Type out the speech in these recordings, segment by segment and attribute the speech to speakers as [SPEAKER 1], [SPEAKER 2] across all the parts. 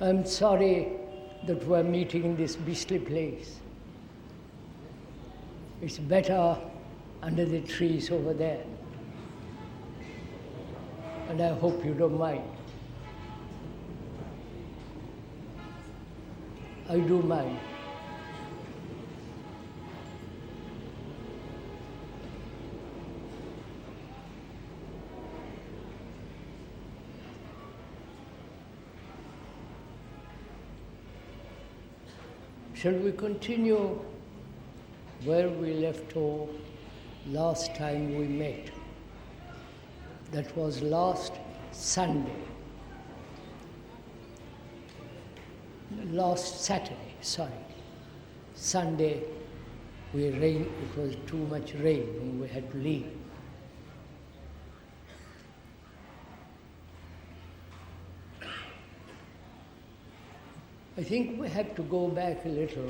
[SPEAKER 1] I'm sorry that we're meeting in this beastly place. It's better under the trees over there. And I hope you don't mind. I do mind. Shall we continue where we left off last time we met? That was last Sunday. Last Saturday, sorry. Sunday, it was too much rain and we had to leave. I think we have to go back a little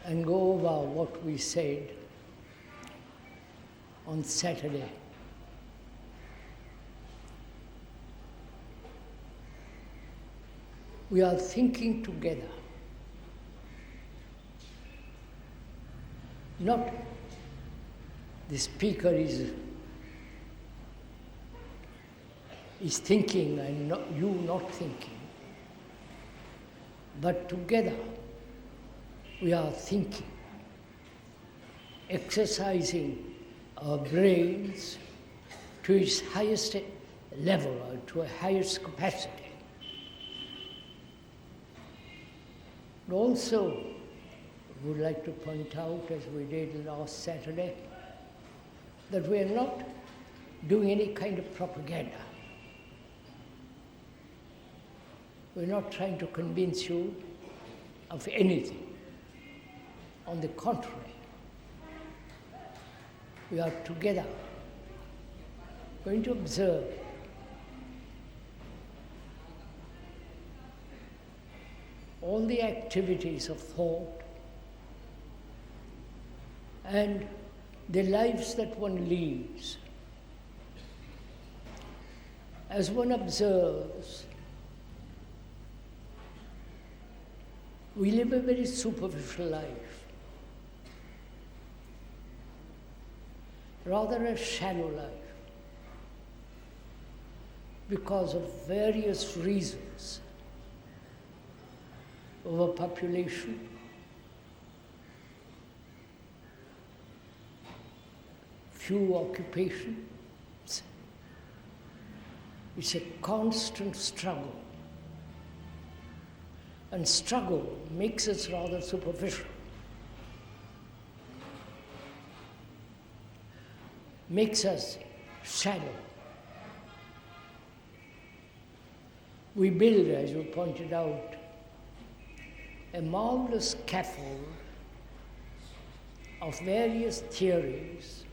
[SPEAKER 1] and go over what we said on Saturday. We are thinking together. Not the speaker is thinking and you not thinking. But together we are thinking, exercising our brains to its highest level or to a highest capacity. But also, I would like to point out, as we did last Saturday, that we are not doing any kind of propaganda. We're not trying to convince you of anything. On the contrary, we are together going to observe all the activities of thought and the lives that one leads. As one observes, we live a very superficial life, rather a shallow life, because of various reasons. Overpopulation, few occupations. It's a constant struggle. And struggle makes us rather superficial, makes us shallow. We build, as you pointed out, a marvelous scaffold of various theories,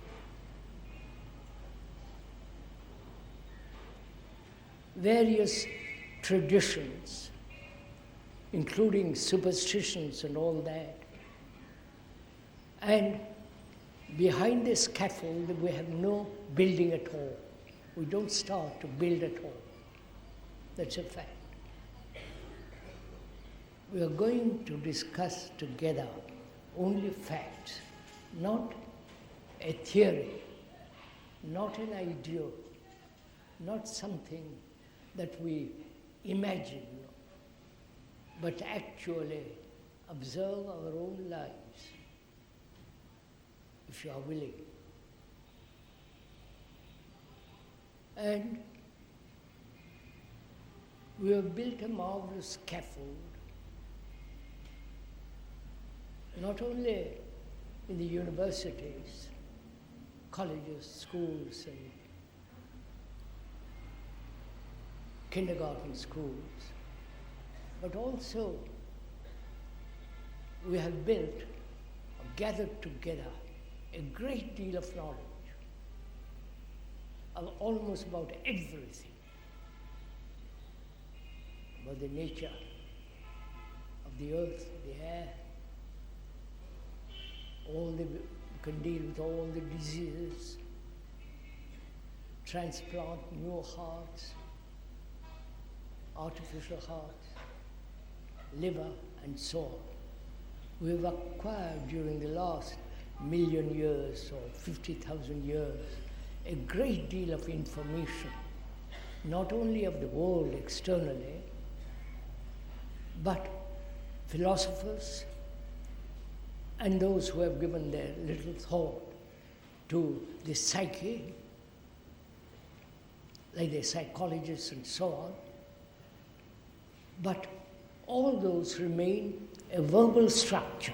[SPEAKER 1] various traditions, including superstitions and all that. And behind this scaffold, we have no building at all. We don't start to build at all. That's a fact. We are going to discuss together only facts, not a theory, not an ideal, not something that we imagine, but actually observe our own lives, if you are willing. And we have built a marvelous scaffold, not only in the universities, colleges, schools, and kindergarten schools, but also we have built or gathered together a great deal of knowledge of almost about everything, about the nature of the earth, the air, can deal with all the diseases, transplant new hearts, artificial hearts, liver, and so on. We have acquired during the last 1,000,000 years or 50,000 years a great deal of information, not only of the world externally, but philosophers and those who have given their little thought to the psyche, like the psychologists and so on. But all those remain a verbal structure.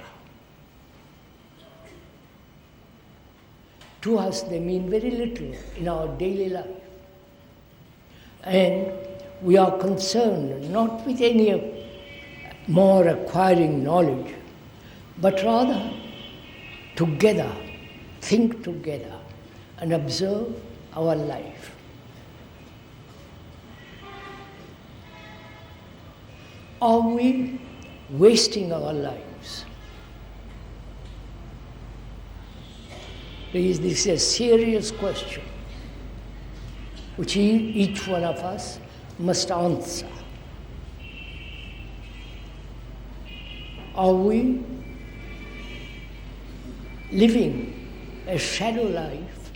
[SPEAKER 1] To us, they mean very little in our daily life. And we are concerned not with any more acquiring knowledge, but rather together, think together, and observe our life. Are we wasting our lives? This is a serious question which each one of us must answer. Are we living a shadow life,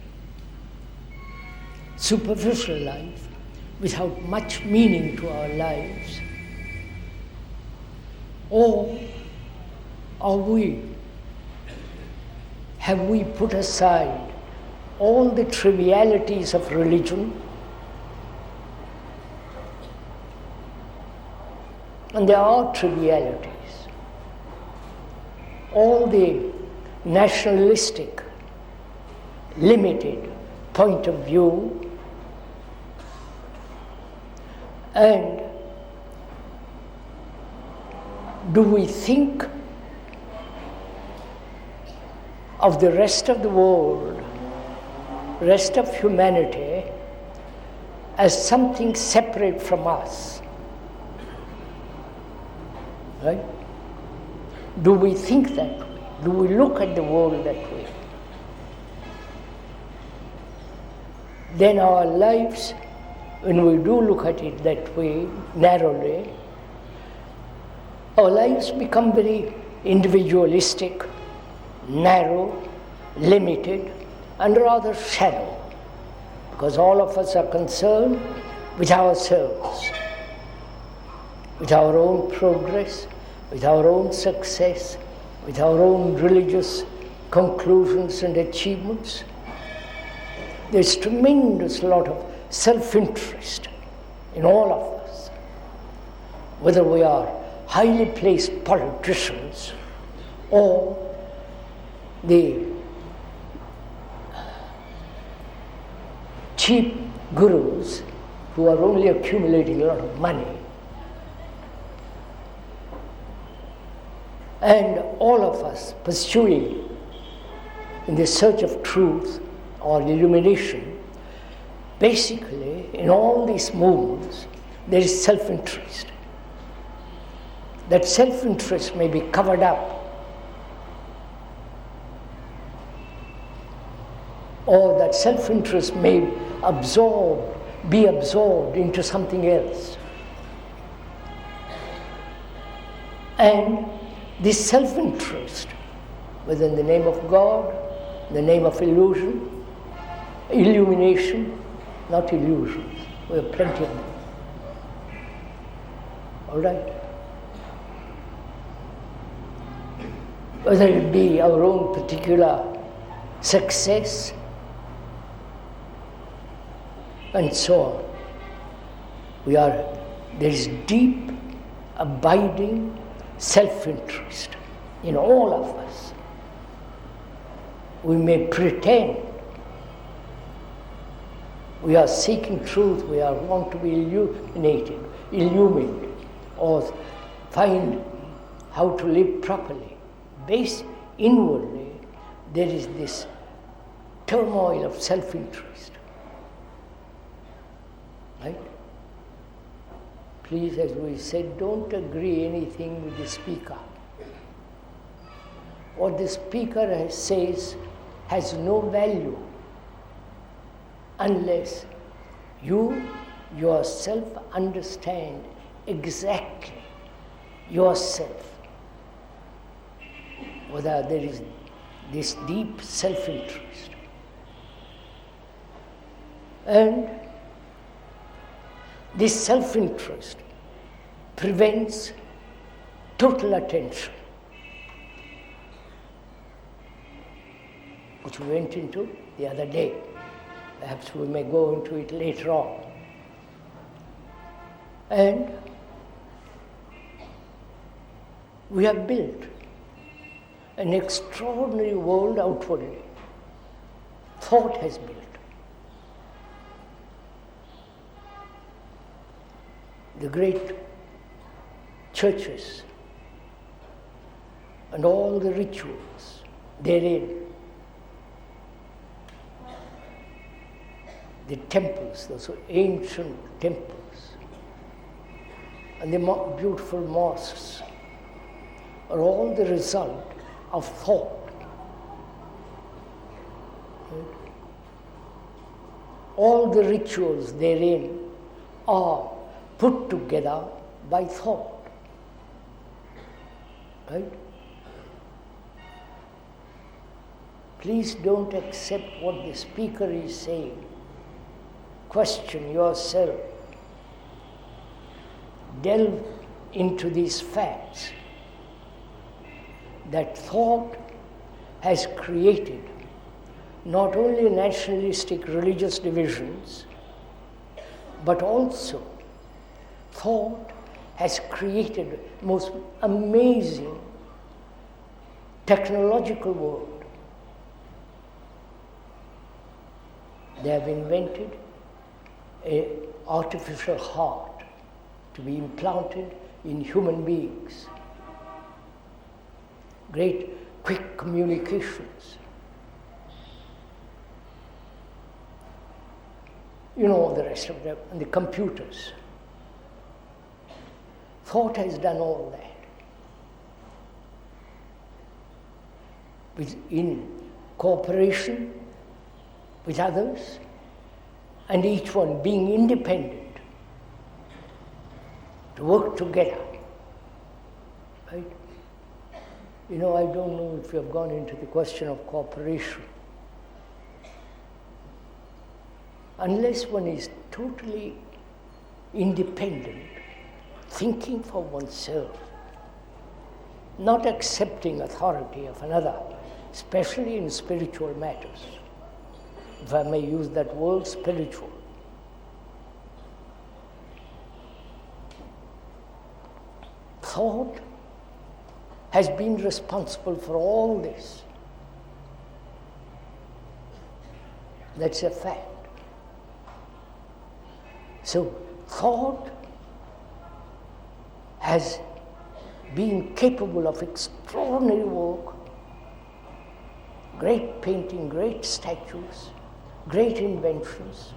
[SPEAKER 1] superficial life, without much meaning to our lives? Or have we put aside all the trivialities of religion? And there are trivialities. All the nationalistic, limited point of view, and do we think of the rest of the world, rest of humanity, as something separate from us? Right? Do we think that way? Do we look at the world that way? Then our lives, when we do look at it that way, narrowly, our lives become very individualistic, narrow, limited, and rather shallow, because all of us are concerned with ourselves, with our own progress, with our own success, with our own religious conclusions and achievements. There's tremendous lot of self-interest in all of us, whether we are highly placed politicians or the cheap gurus who are only accumulating a lot of money. And all of us pursuing in the search of truth or illumination, basically in all these movements there is self-interest. That self-interest may be covered up, or that self-interest may be absorbed into something else. And this self-interest, whether in the name of God, in the name of illusion, illumination, not illusions, we have plenty of them. All right? Whether it be our own particular success, and so on. There is deep, abiding self-interest in all of us. We may pretend we are seeking truth, we want to be illumined, or find how to live properly. Inwardly, there is this turmoil of self-interest. Right? Please, as we said, don't agree anything with the speaker. What the speaker says has no value unless you yourself understand exactly yourself, whether there is this deep self-interest. And this self-interest prevents total attention, which we went into the other day. Perhaps we may go into it later on. And we have built an extraordinary world outwardly. Thought has built. The great churches and all the rituals therein, the temples, those ancient temples, and the beautiful mosques are all the result of thought. Right? All the rituals therein are put together by thought. Right? Please don't accept what the speaker is saying. Question yourself. Delve into these facts that thought has created not only nationalistic religious divisions, but also thought has created most amazing technological world. They have invented an artificial heart to be implanted in human beings. Great quick communications. You know the rest of them, and the computers. Thought has done all that. In cooperation with others, and each one being independent, to work together. Right? You know, I don't know if you have gone into the question of cooperation. Unless one is totally independent, thinking for oneself, not accepting authority of another, especially in spiritual matters, if I may use that word, spiritual. Thought has been responsible for all this. That's a fact. So, thought has been capable of extraordinary work, great painting, great statues, great inventions,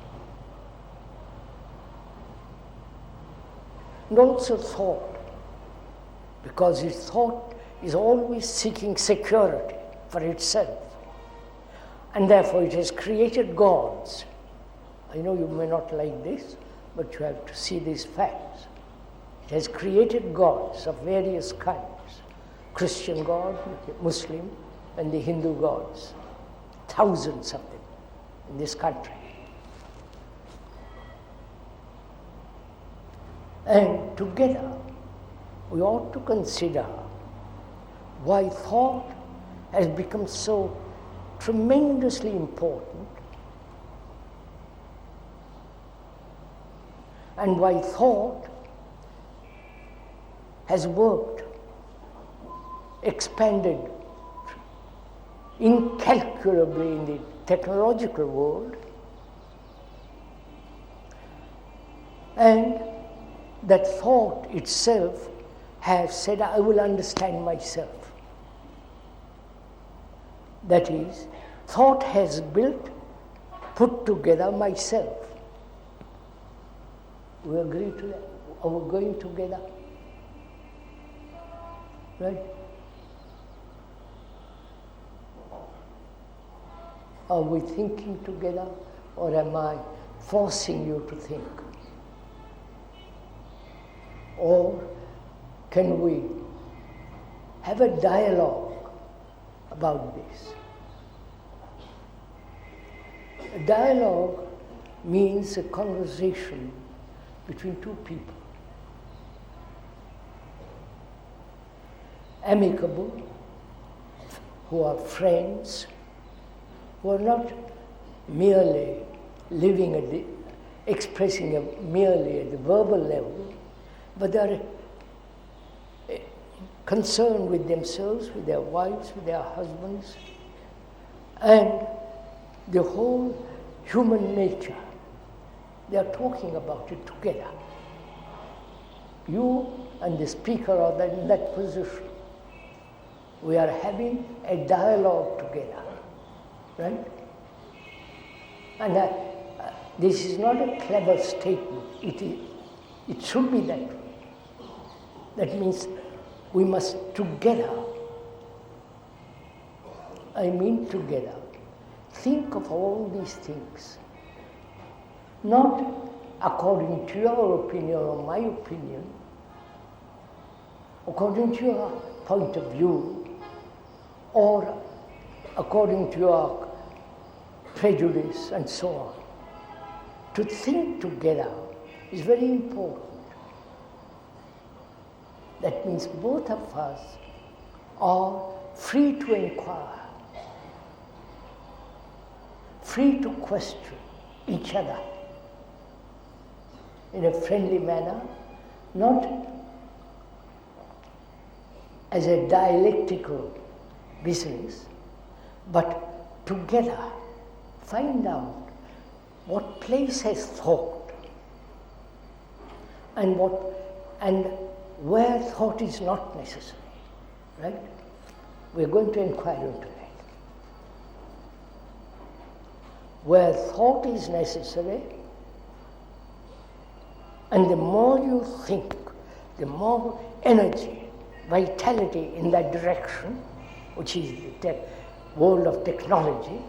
[SPEAKER 1] and also thought, because his thought is always seeking security for itself, and therefore it has created gods. I know you may not like this, but you have to see these facts. It has created gods of various kinds, Christian God, Muslim, and the Hindu gods, thousands of them in this country. And together, we ought to consider why thought has become so tremendously important, and why thought has worked, expanded incalculably in the technological world, and that thought itself has said, I will understand myself. That is, thought has built, put together myself. We agree to that? Are we going together? Right? Are we thinking together, or am I forcing you to think? Or can we have a dialogue about this? A dialogue means a conversation between two people, amicable, who are friends, who are not merely living at the, expressing merely at the verbal level, but they are concerned with themselves, with their wives, with their husbands, and the whole human nature. They are talking about it together. You and the speaker are in that position. We are having a dialogue together, right? And this is not a clever statement. It should be that way. That means we must together, I mean together, think of all these things, not according to your opinion or my opinion, according to your point of view, or according to your prejudice and so on. To think together is very important. That means both of us are free to inquire, free to question each other in a friendly manner, not as a dialectical business, but together find out what place has thought and where thought is not necessary, right? We're going to inquire into that. Where thought is necessary, and the more you think, the more energy, vitality in that direction, which is the world of technology,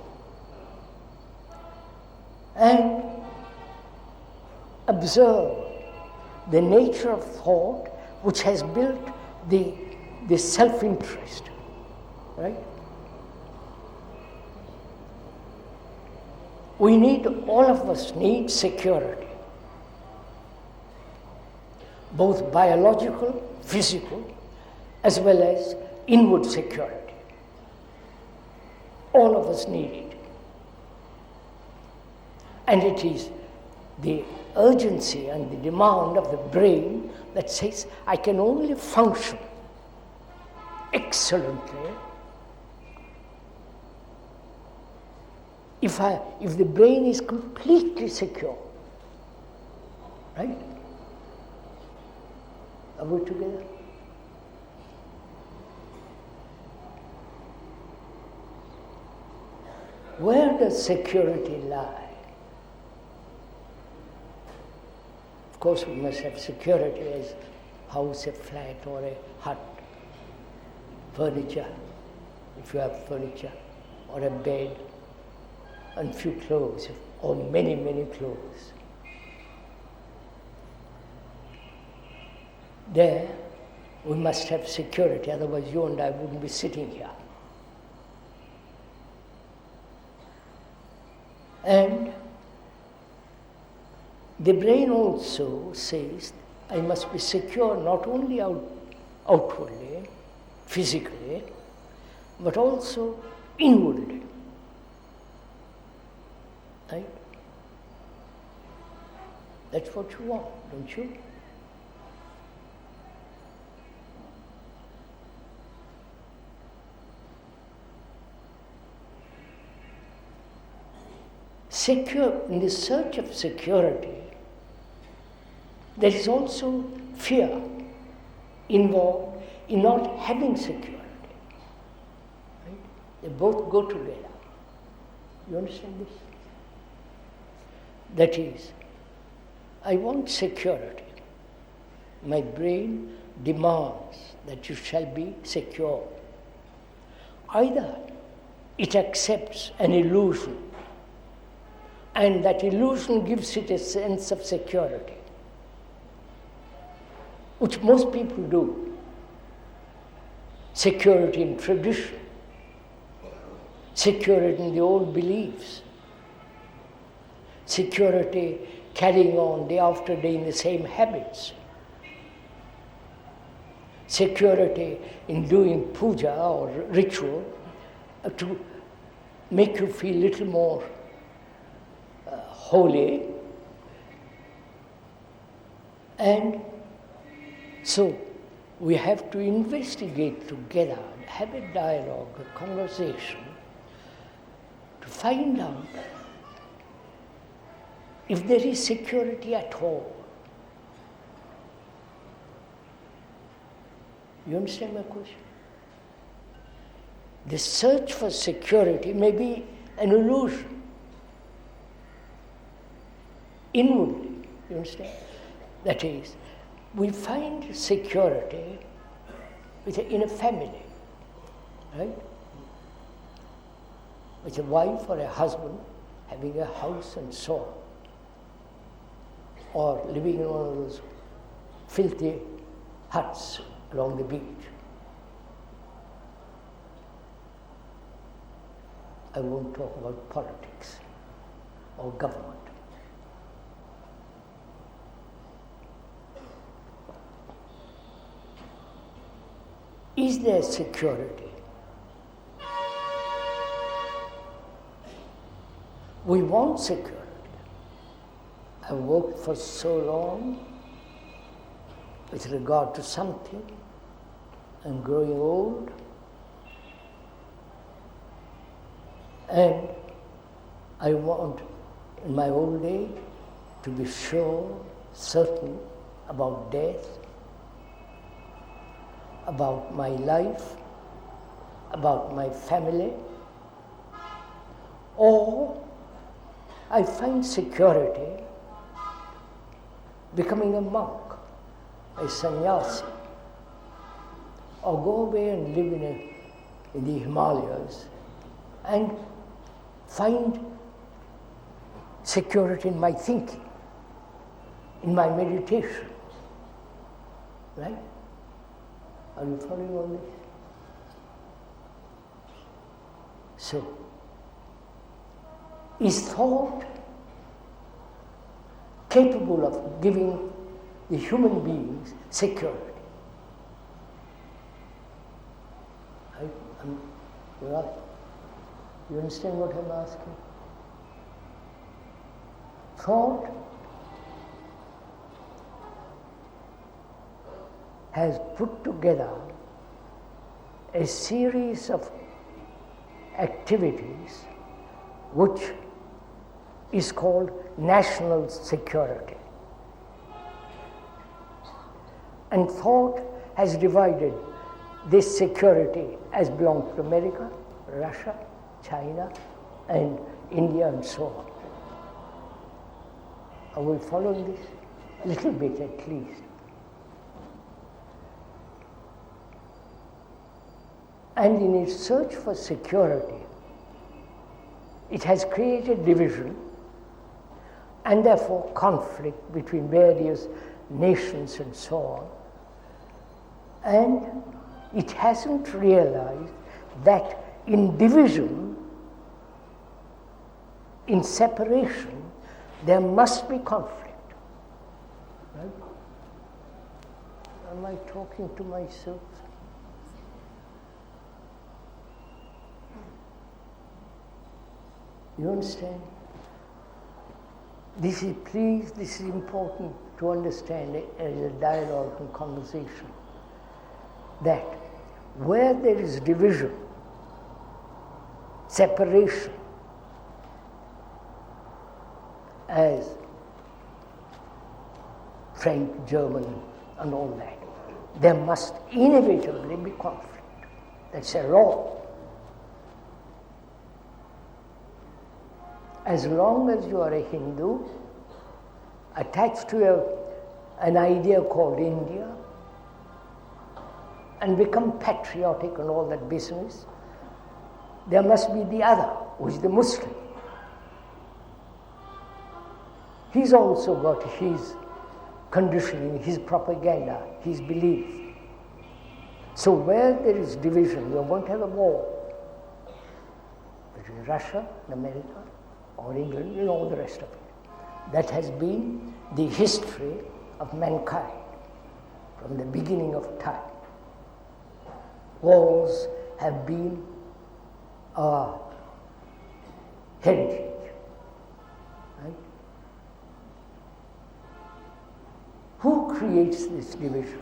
[SPEAKER 1] and observe the nature of thought which has built the self-interest, right? All of us need security, both biological, physical, as well as inward security. All of us need it. And it is the urgency and the demand of the brain that says, I can only function excellently if the brain is completely secure. Right? Are we together? Where does security lie? Of course, we must have security as a house, a flat, or a hut, furniture, if you have furniture, or a bed, and few clothes, or many, many clothes. There, we must have security, otherwise you and I wouldn't be sitting here. And the brain also says, I must be secure not only outwardly, physically, but also inwardly. Right? That's what you want, don't you? In the search of security, there is also fear involved in not having security. Right? They both go together. You understand this? That is, I want security. My brain demands that you shall be secure. Either it accepts an illusion, and that illusion gives it a sense of security, which most people do. Security in tradition, security in the old beliefs, security carrying on day after day in the same habits, security in doing puja or ritual to make you feel a little more holy. And so we have to investigate together, have a dialogue, a conversation, to find out if there is security at all. You understand my question? The search for security may be an illusion. Inwardly, you understand? That is, we find security in a family, right? With a wife or a husband having a house and so on, or living in one of those filthy huts along the beach. I won't talk about politics or government. Is there security? We want security. I've worked for so long with regard to something. I'm growing old. And I want, in my old age, to be sure, certain about death, about my life, about my family. Or I find security becoming a monk, a sannyasi, or go away and live in the Himalayas and find security in my thinking, in my meditation, right? Are you following all this? So, is thought capable of giving the human beings security? Right. You understand what I'm asking? Thought has put together a series of activities which is called national security. And thought has divided this security as belongs to America, Russia, China, and India, and so on. Are we following this? A little bit at least. And in its search for security, it has created division and therefore conflict between various nations and so on. And it hasn't realized that in division, in separation, there must be conflict. Right? Am I talking to myself? You understand? This is important to understand as a dialogue and conversation, that where there is division, separation, as French, German, and all that, there must inevitably be conflict. That's a law. As long as you are a Hindu, attached to an idea called India, and become patriotic and all that business, there must be the other, who is the Muslim. He's also got his conditioning, his propaganda, his belief. So where there is division, you are going to have a war between Russia and America or England and all the rest of it. That has been the history of mankind from the beginning of time. Wars have been our heritage. Right? Who creates this division?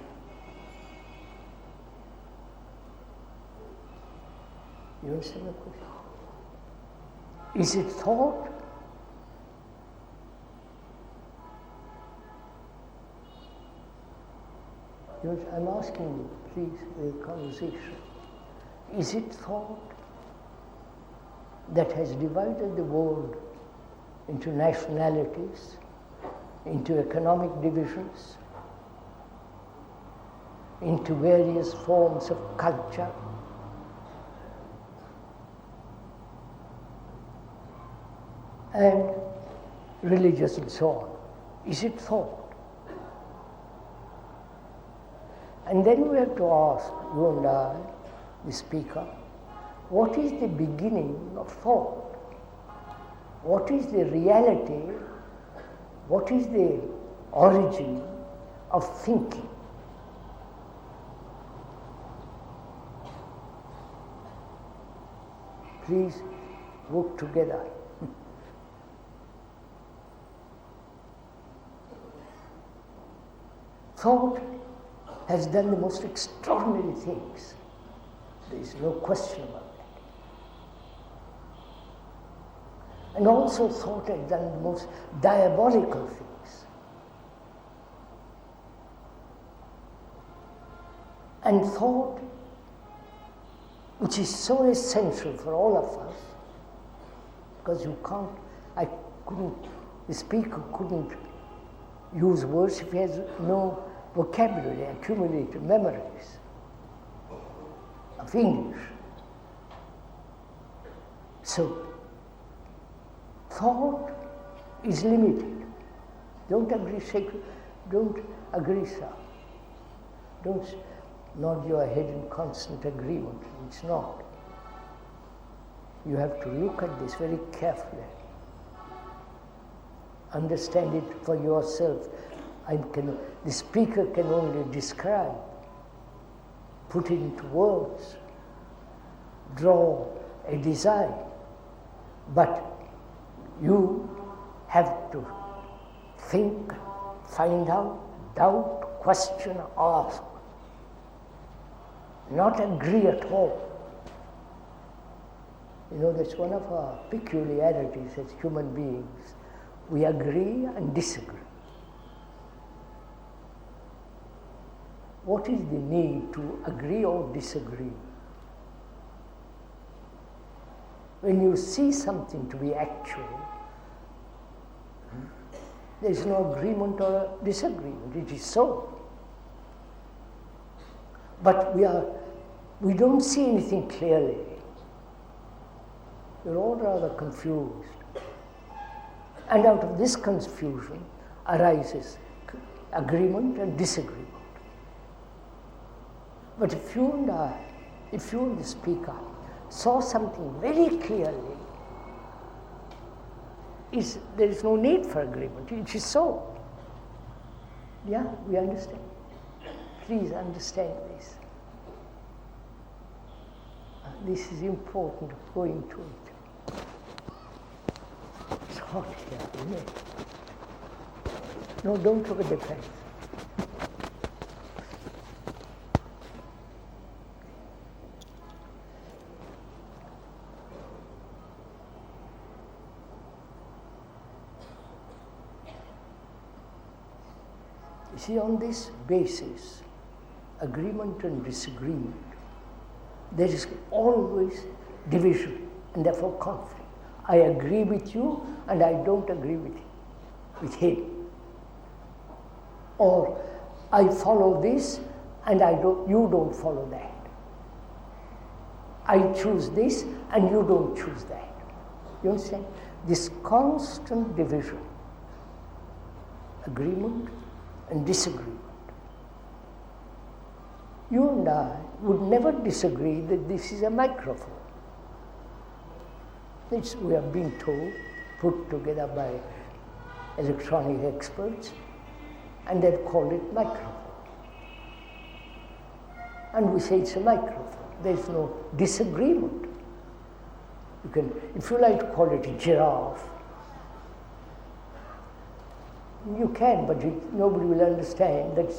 [SPEAKER 1] You understand the question? Is it thought? I'm asking you, please, a conversation. Is it thought that has divided the world into nationalities, into economic divisions, into various forms of culture? And religious and so on. Is it thought? And then we have to ask, you and I, the speaker, what is the beginning of thought? What is the reality? What is the origin of thinking? Please work together. Thought has done the most extraordinary things. There is no question about that. And also thought has done the most diabolical things. And thought, which is so essential for all of us, because the speaker couldn't use words if he has no vocabulary, accumulated memories of English. So, thought is limited. Don't agree, sir. Don't nod your head in constant agreement. It's not. You have to look at this very carefully. Understand it for yourself. The speaker can only describe, put it into words, draw a design, but you have to think, find out, doubt, question, ask, not agree at all. You know, that's one of our peculiarities as human beings. We agree and disagree. What is the need to agree or disagree? When you see something to be actual, there is no agreement or disagreement. It is so. But we don't see anything clearly. We're all rather confused. And out of this confusion arises agreement and disagreement. But if you and the speaker saw something very clearly, there is no need for agreement. It is so. Yeah, we understand. Please understand this. This is important of going to it. It's hot here, isn't it? No, don't look at the face. See, on this basis, agreement and disagreement, there is always division and therefore conflict. I agree with you and I don't agree with him. Or I follow this and you don't follow that. I choose this and you don't choose that. You understand? This constant division, agreement and disagreement. You and I would never disagree that this is a microphone. We are being told, put together by electronic experts, and they've called it microphone. And we say it's a microphone. There's no disagreement. You can, if you like to call it a giraffe, you can, but nobody will understand that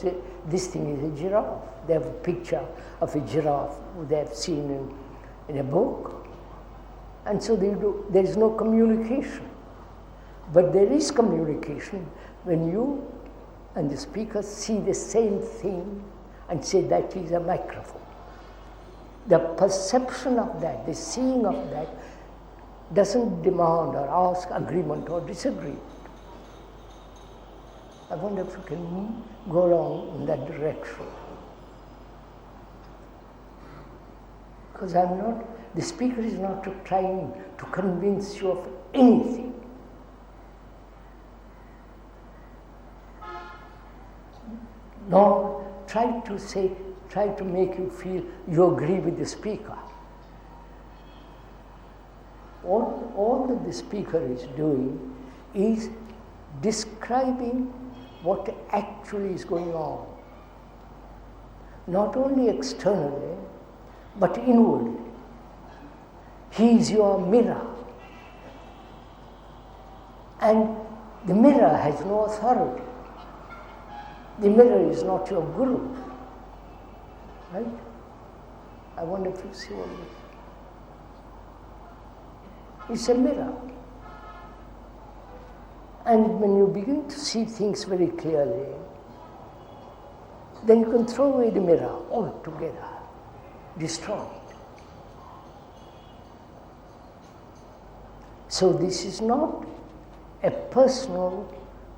[SPEAKER 1] this thing is a giraffe. They have a picture of a giraffe they have seen in a book. And so there is no communication. But there is communication when you and the speaker see the same thing and say that is a microphone. The perception of that, the seeing of that, doesn't demand or ask agreement or disagreement. I wonder if you can go along in that direction. Because the speaker is not trying to convince you of anything. Nor try to make you feel you agree with the speaker. All that the speaker is doing is describing what actually is going on. Not only externally, but inwardly. He is your mirror. And the mirror has no authority. The mirror is not your guru. Right? I wonder if you see all this. It's a mirror. And when you begin to see things very clearly, then you can throw away the mirror altogether, destroy it. So this is not a personal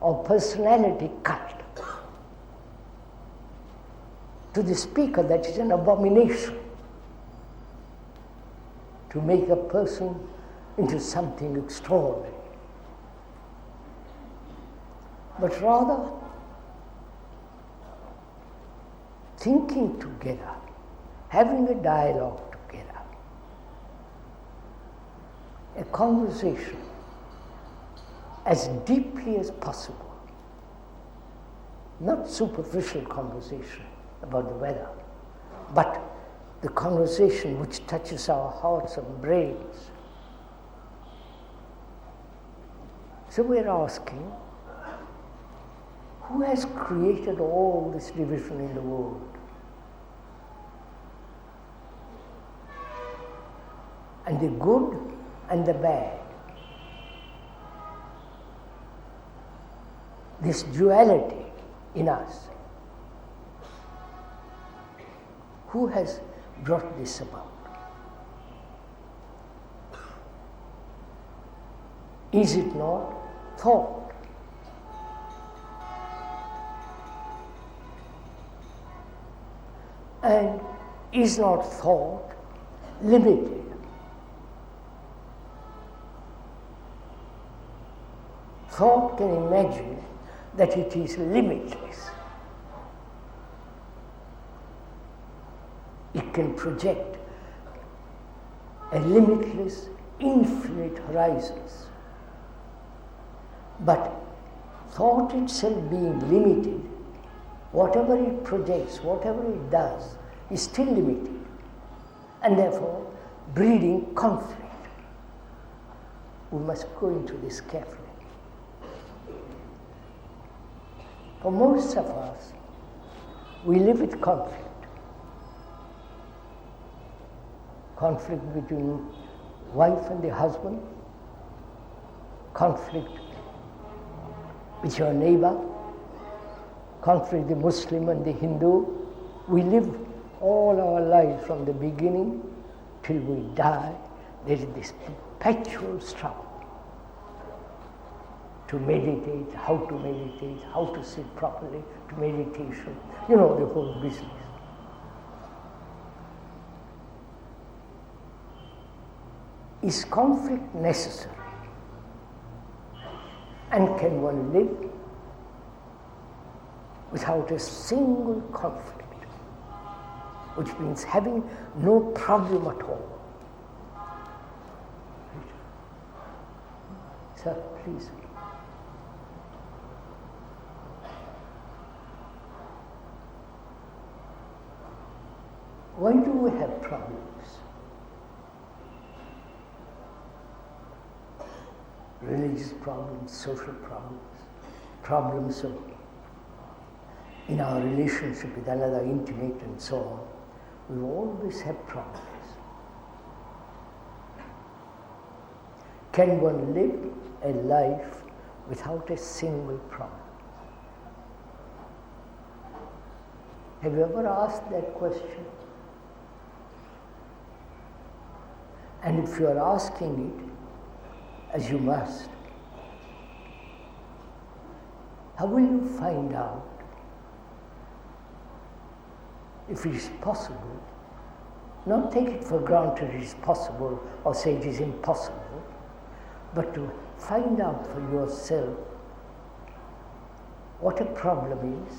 [SPEAKER 1] or personality cult. To the speaker, that is an abomination. To make a person into something extraordinary. But rather, thinking together, having a dialogue together, a conversation as deeply as possible, not superficial conversation about the weather, but the conversation which touches our hearts and brains. So we're asking, who has created all this division in the world? And the good and the bad. This duality in us. Who has brought this about? Is it not thought? And is not thought limited? Thought can imagine that it is limitless. It can project a limitless, infinite horizons. But thought itself being limited, whatever it projects, whatever it does, is still limited, and therefore breeding conflict. We must go into this carefully. For most of us, we live with conflict. Conflict between wife and the husband, conflict with your neighbor, conflict the Muslim and the Hindu. We live all our lives from the beginning till we die. There is this perpetual struggle to meditate, how to sit properly, to meditation, the whole business. Is conflict necessary? And can one live without a single conflict, which means having no problem at all. Sir, please. Why do we have problems? Religious problems, social problems, problems of in our relationship with another intimate and so on. We always have problems. Can one live a life without a single problem? Have you ever asked that question? And if you are asking it, as you must, how will you find out if it is possible? Not take it for granted it is possible or say it is impossible, but to find out for yourself what a problem is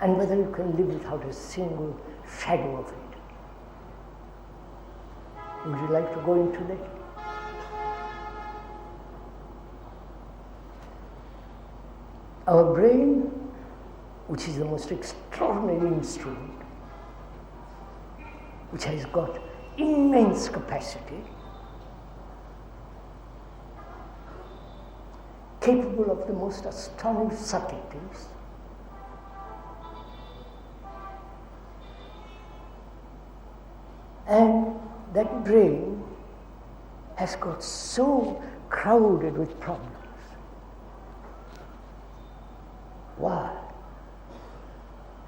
[SPEAKER 1] and whether you can live without a single shadow of it. Would you like to go into that? Our brain, which is the most extraordinary instrument, which has got immense capacity, capable of the most astonishing subtleties, and that brain has got so crowded with problems. Why?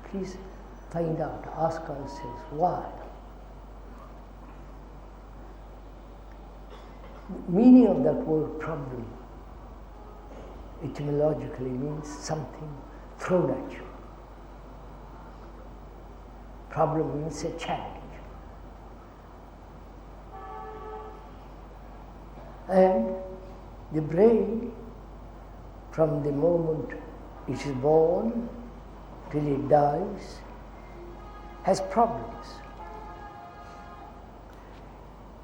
[SPEAKER 1] Please find out, ask ourselves, why? The meaning of that word problem etymologically means something thrown at you. Problem means a challenge. And the brain, from the moment it is born till it dies, has problems.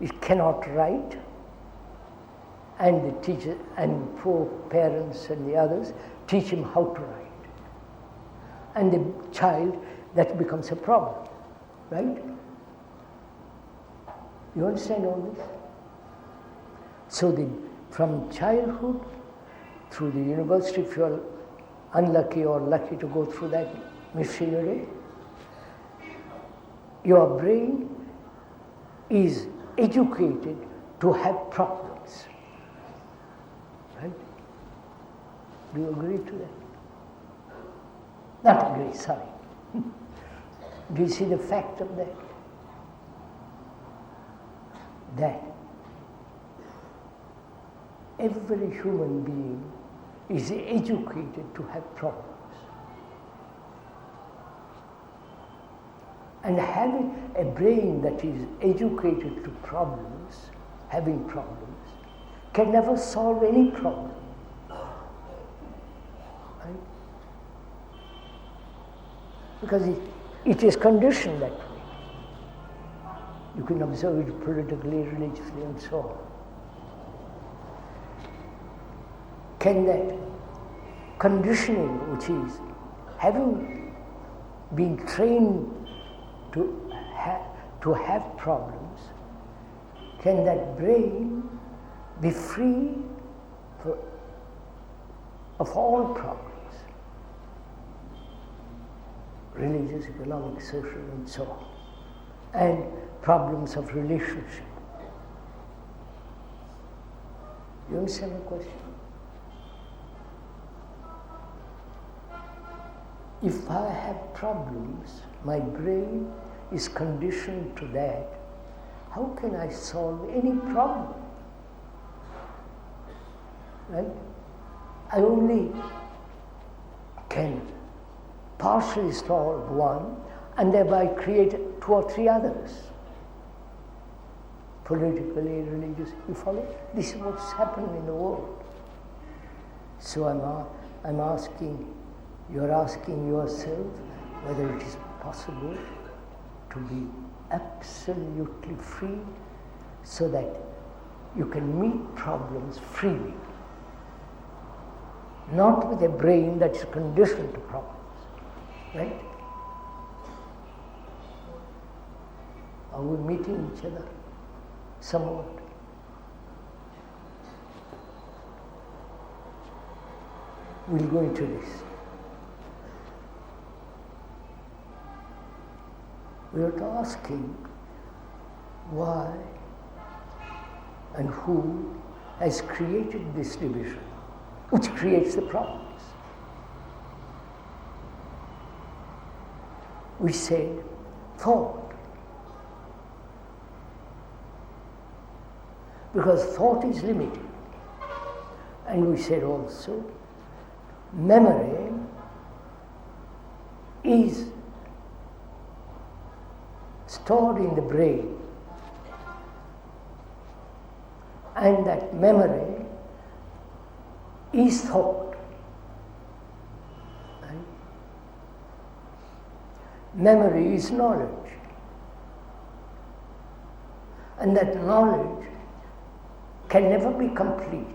[SPEAKER 1] It cannot write, and the teacher and poor parents and the others teach him how to write. And the child, that becomes a problem, right? You understand all this? So from childhood through the university, if you are unlucky or lucky to go through that machinery, your brain is educated to have problems. Right? Do you agree to that? Not agree, sorry. Do you see the fact of that? That every human being is educated to have problems. And having a brain that is educated to problems, having problems, can never solve any problem. Right? Because it is conditioned that way. You can observe it politically, religiously, and so on. Can that conditioning, which is having been trained to have problems, can that brain be free of all problems? Religious, economic, social, and so on. And problems of relationship. You understand the question? If I have problems, my brain is conditioned to that, how can I solve any problem? Right? I only can partially solve one and thereby create 2 or 3 others. Politically, religious, you follow? This is what's happening in the world. So I'm asking, You are asking yourself whether it is possible to be absolutely free so that you can meet problems freely. Not with a brain that is conditioned to problems. Right? Are we meeting each other? Somewhat. We'll go into this. We are asking why and who has created this division, which creates the problems. We said thought. Because thought is limited. And we said also, memory is stored in the brain, and that memory is thought. Right? Memory is knowledge, and that knowledge can never be complete.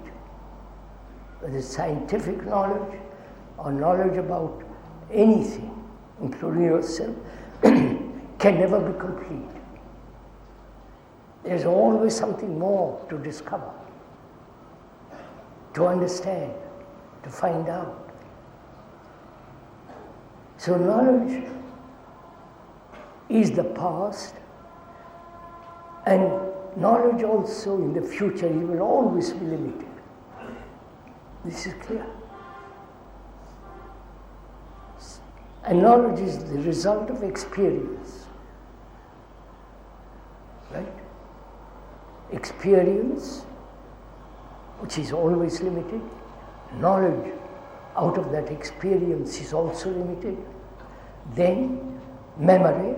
[SPEAKER 1] Whether it's scientific knowledge or knowledge about anything, including yourself, can never be complete. There's always something more to discover, to understand, to find out. So knowledge is the past, and knowledge also in the future, it will always be limited. This is clear. And knowledge is the result of experience. Right? Experience, which is always limited. Knowledge out of that experience is also limited. Then memory,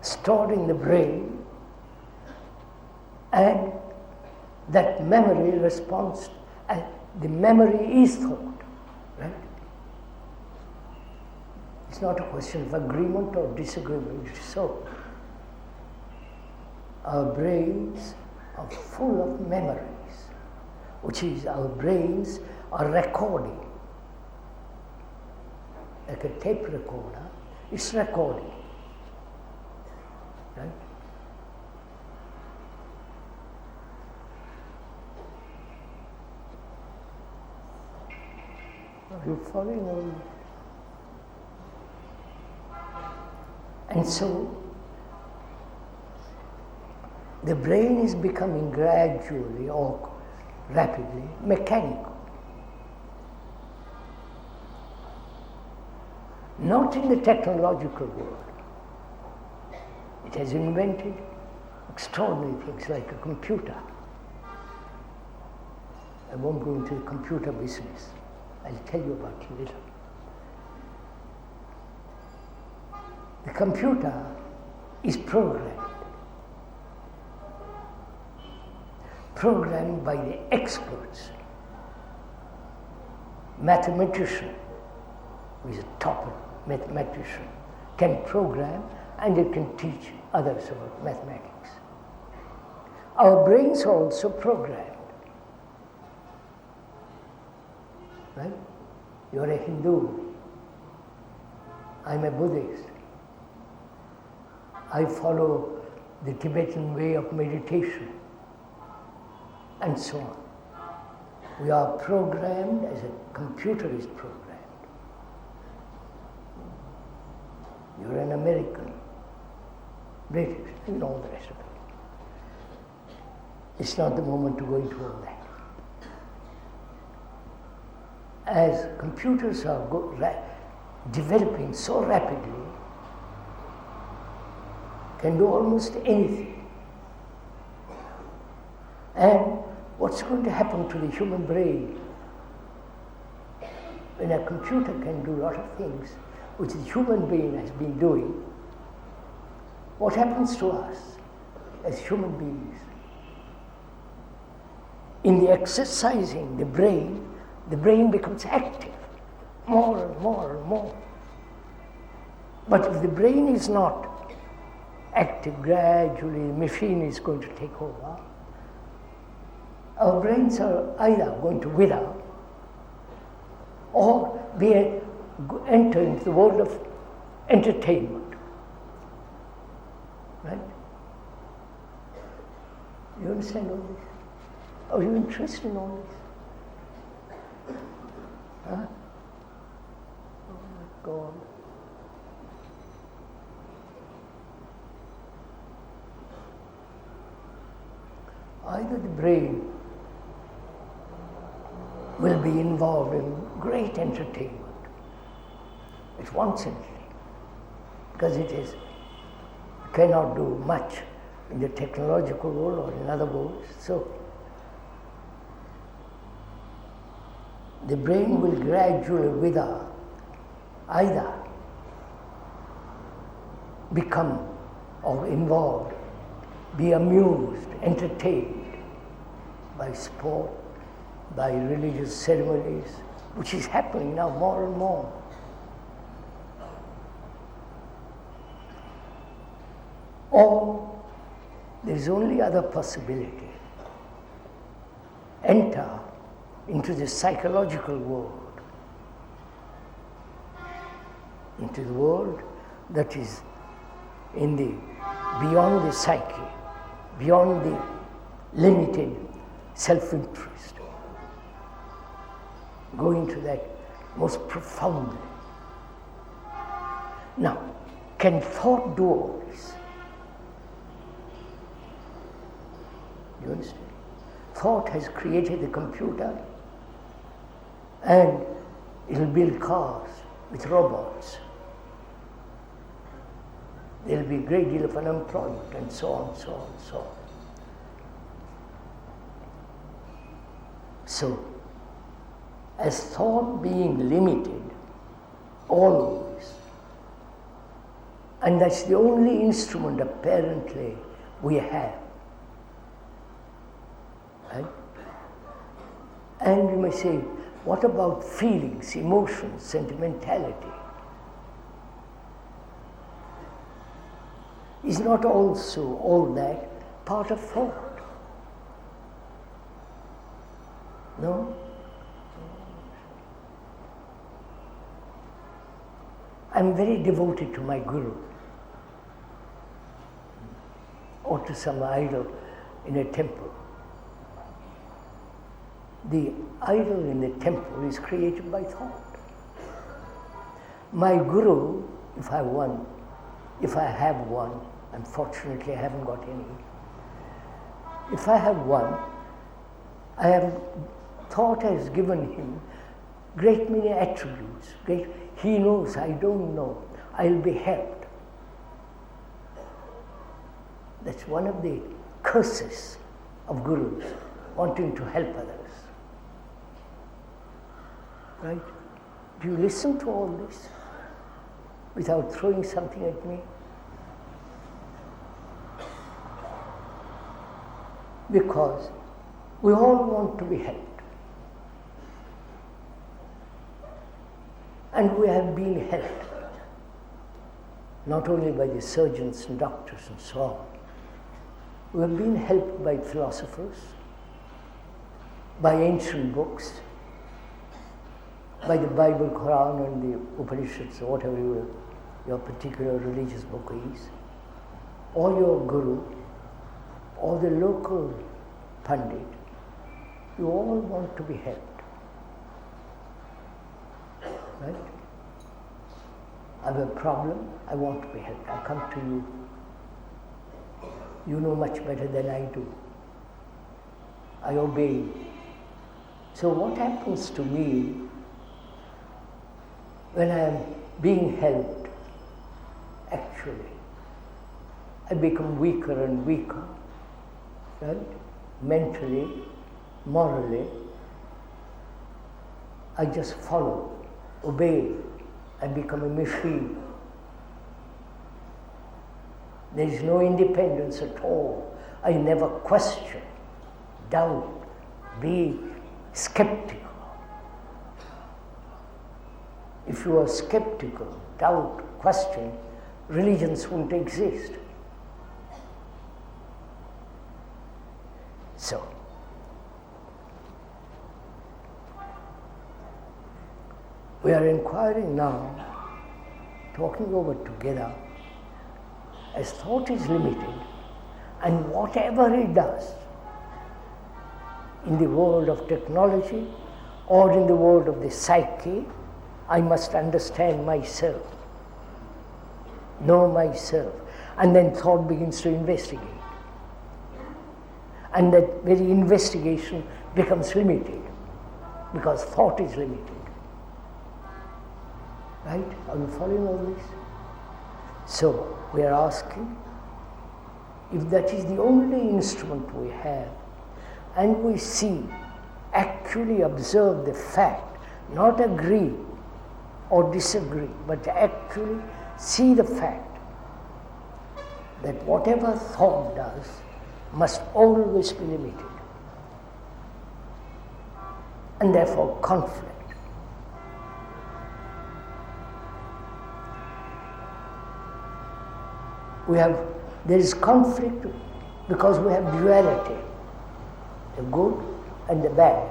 [SPEAKER 1] stored in the brain, and that memory responds, the memory is thought, right? It's not a question of agreement or disagreement, it's so. Our brains are full of memories, which is our brains are recording. Like a tape recorder, it's recording, right? Are you following on? And so, the brain is becoming gradually or rapidly mechanical. Not in the technological world. It has invented extraordinary things like a computer. I won't go into the computer business. I'll tell you about it later. The computer is programmed by the experts. Mathematician, who is a top mathematician, can program and it can teach others about mathematics. Our brains are also programmed. Right? You're a Hindu. I'm a Buddhist. I follow the Tibetan way of meditation, and so on. We are programmed as a computer is programmed. You're an American, British, and all the rest of it. It's not the moment to go into all that. As computers are developing so rapidly, can do almost anything. And what's going to happen to the human brain when a computer can do a lot of things which the human brain has been doing? What happens to us as human beings? In the exercising the brain becomes active, more and more and more. But if the brain is not active, gradually the machine is going to take over. Our brains are either going to wither or we enter into the world of entertainment. Right? You understand all this? Are you interested in all this? Huh? Oh my God. Either the brain will be involved in great entertainment. It's once in a thing, because it cannot do much in the technological world or in other worlds. So the brain will gradually wither, either become or involved, be amused, entertained by sport, by religious ceremonies, which is happening now more and more. Or there is only other possibility. Enter into the psychological world, into the world that is in the beyond the psyche, beyond the limited self-interest. Go into that most profoundly. Now, can thought do all this? You understand? Thought has created the computer and it'll build cars with robots. There'll be a great deal of unemployment and so on, so on, so on. So, as thought being limited, always, and that's the only instrument apparently we have, right? And you may say, what about feelings, emotions, sentimentality? Is not also all that part of thought? No? I'm very devoted to my guru or to some idol in a temple. The idol in the temple is created by thought. My guru, if I have one, unfortunately I haven't got any. If I have one, thought has given him great many attributes. He knows, I don't know, I'll be helped. That's one of the curses of gurus, wanting to help others. Right? Do you listen to all this without throwing something at me? Because we all want to be helped. And we have been helped, not only by the surgeons and doctors and so on. We have been helped by philosophers, by ancient books, by the Bible, Quran, and the Upanishads, or whatever your particular religious book is, or your guru, or the local pandit. You all want to be helped. Right? I have a problem, I want to be helped. I come to you. You know much better than I do. I obey you. So what happens to me when I am being helped? Actually, I become weaker and weaker, right? Mentally, morally, I just follow, obey, I become a machine. There is no independence at all. I never question, doubt, be skeptical. If you are skeptical, doubt, question, religions wouldn't exist. So, we are inquiring now, talking over together, as thought is limited, and whatever it does in the world of technology or in the world of the psyche, I must understand myself, know myself, and then thought begins to investigate. And that very investigation becomes limited, because thought is limited. Right? Are you following all this? So, we are asking, if that is the only instrument we have, and we see, actually observe the fact, not agree or disagree, but actually see the fact that whatever thought does must always be limited, and therefore conflict. There is conflict because we have duality, the good and the bad.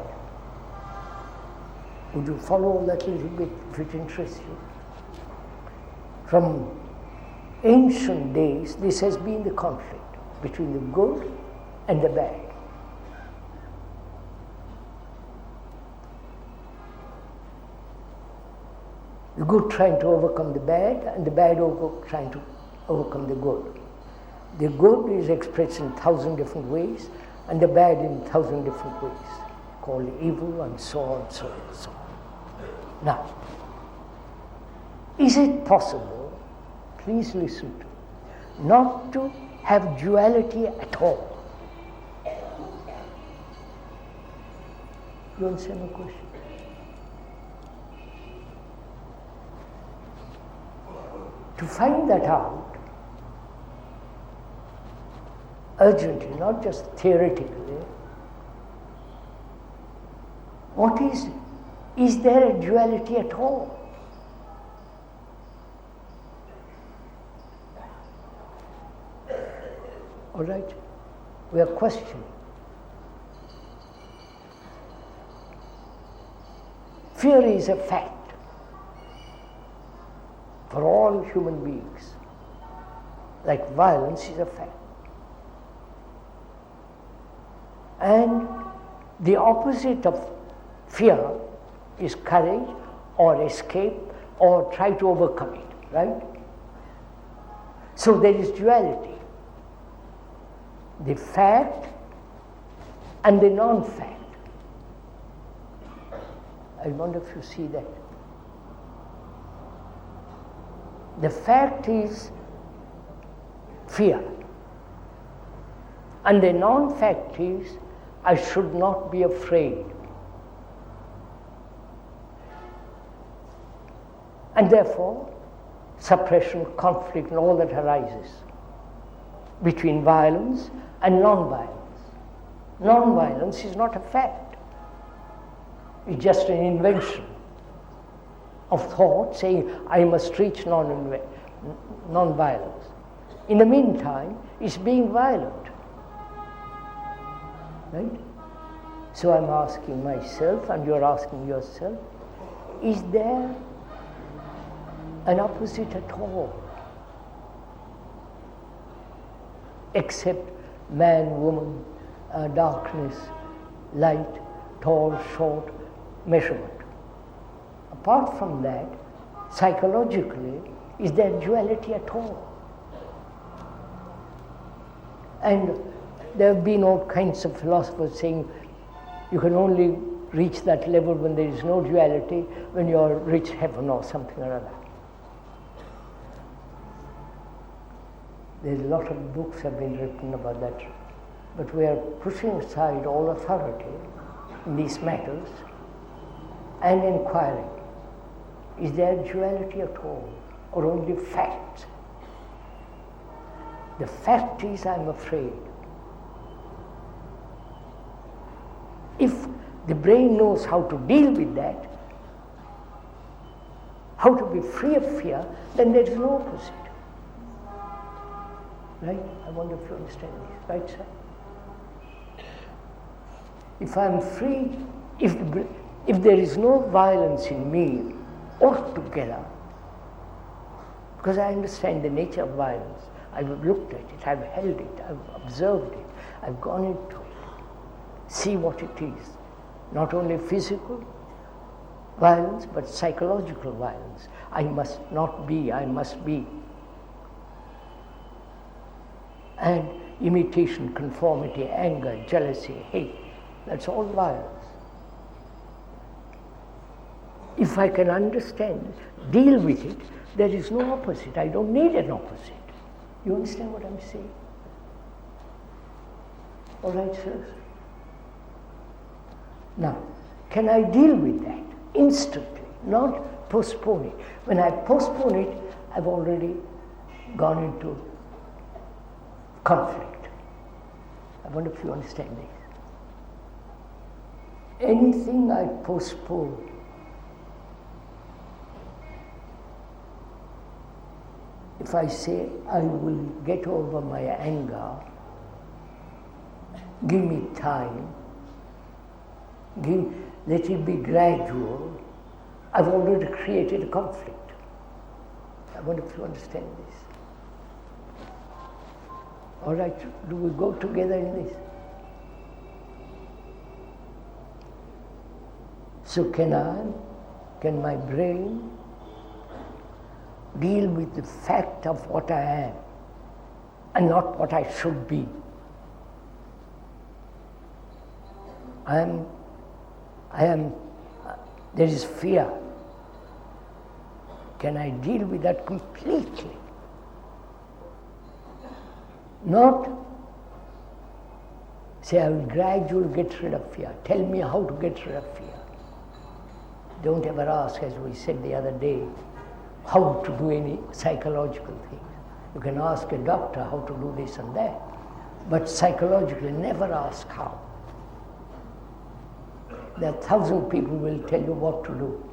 [SPEAKER 1] Would you follow that little bit if it interests you? From ancient days, this has been the conflict between the good and the bad. The good trying to overcome the bad, and the bad trying to overcome the good. The good is expressed in 1,000 different ways, and the bad in 1,000 different ways, called evil, and so on, so on, so on. Now, is it possible, please listen to me, not to have duality at all? You understand my question? To find that out urgently, not just theoretically, what is there a duality at all? All right? We are questioning. Fear is a fact for all human beings, like violence is a fact. And the opposite of fear is courage or escape or try to overcome it, right? So there is duality. The fact and the non-fact. I wonder if you see that. The fact is fear. And the non-fact is I should not be afraid. And therefore, suppression, conflict, and all that arises between violence and non-violence. Non-violence is not a fact. It's just an invention of thought saying, I must reach non-violence. In the meantime, it's being violent. Right? So I'm asking myself, and you're asking yourself, is there an opposite at all? Except man, woman, darkness, light, tall, short, measurement. Apart from that, psychologically, is there duality at all? And there have been all kinds of philosophers saying you can only reach that level when there is no duality, when you are reach heaven or something or other. There's a lot of books have been written about that, but we are pushing aside all authority in these matters and inquiring, is there duality at all, or only facts? The fact is, I'm afraid. If the brain knows how to deal with that, how to be free of fear, then there is no opposite. Right? I wonder if you understand this. Right, sir? If I'm free, if there is no violence in me altogether, because I understand the nature of violence, I've looked at it, I've held it, I've observed it, I've gone into it, see what it is. Not only physical violence, but psychological violence. I must not be, I must be. And imitation, conformity, anger, jealousy, hate, that's all violence. If I can understand, deal with it, there is no opposite. I don't need an opposite. You understand what I'm saying? All right, sirs? Now, can I deal with that instantly, not postpone it? When I postpone it, I've already gone into conflict. I wonder if you understand this. Anything I postpone, if I say I will get over my anger, give me time, let it be gradual, I've already created a conflict. I wonder if you understand this. All right, do we go together in this? So can my brain deal with the fact of what I am and not what I should be? There is fear. Can I deal with that completely? Not say I will gradually get rid of fear. Tell me how to get rid of fear. Don't ever ask, as we said the other day, how to do any psychological things. You can ask a doctor how to do this and that, but psychologically never ask how. There are 1,000 people who will tell you what to do.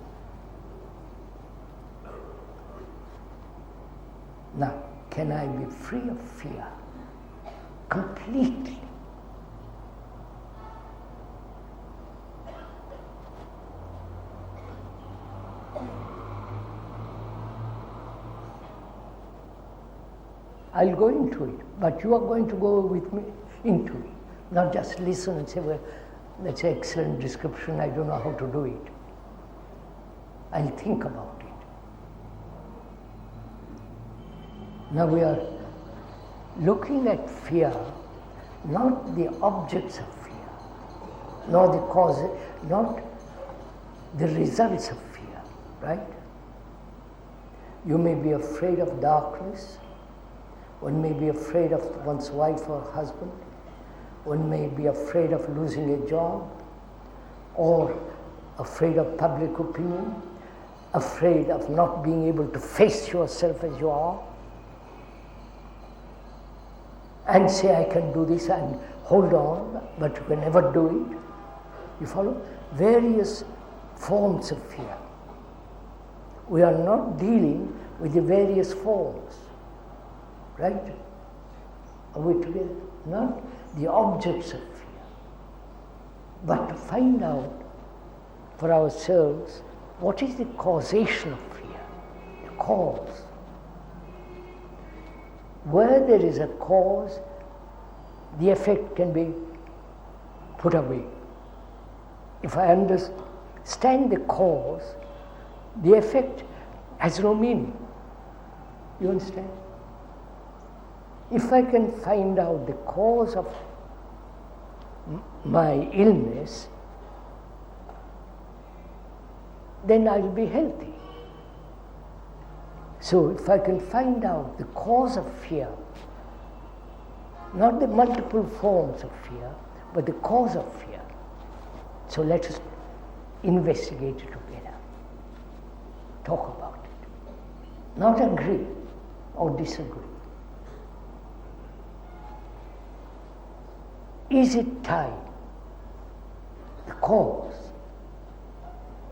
[SPEAKER 1] Now, can I be free of fear completely? I'll go into it, but you are going to go with me into it, not just listen and say, well, that's an excellent description, I don't know how to do it. I'll think about it. Now we are looking at fear, not the objects of fear, nor the cause, not the results of fear, right? You may be afraid of darkness. One may be afraid of one's wife or husband. One may be afraid of losing a job, or afraid of public opinion, afraid of not being able to face yourself as you are, and say, I can do this and hold on, but you can never do it. You follow? Various forms of fear. We are not dealing with the various forms. Right? Are we together? Not the objects of fear, but to find out for ourselves what is the causation of fear, the cause. Where there is a cause, the effect can be put away. If I understand the cause, the effect has no meaning. You understand? If I can find out the cause of my illness, then I'll be healthy. So if I can find out the cause of fear, not the multiple forms of fear, but the cause of fear, so let us investigate it together, talk about it, not agree or disagree. Is it time? The cause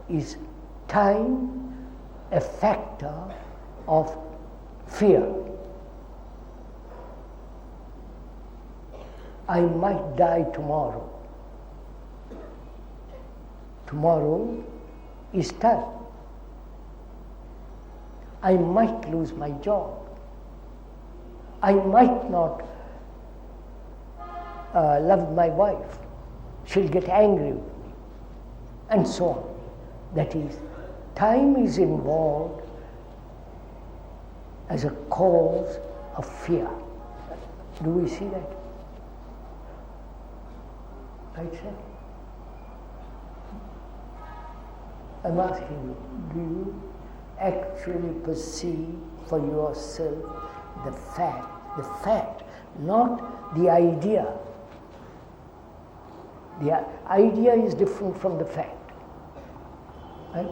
[SPEAKER 1] is time a factor of fear. I might die tomorrow. Tomorrow is tough. I might lose my job. I might not love my wife. She'll get angry with me. And so on. That is, time is involved as a cause of fear. Do we see that? Right, sir? I'm asking you, do you actually perceive for yourself the fact, not the idea. The idea is different from the fact. Right?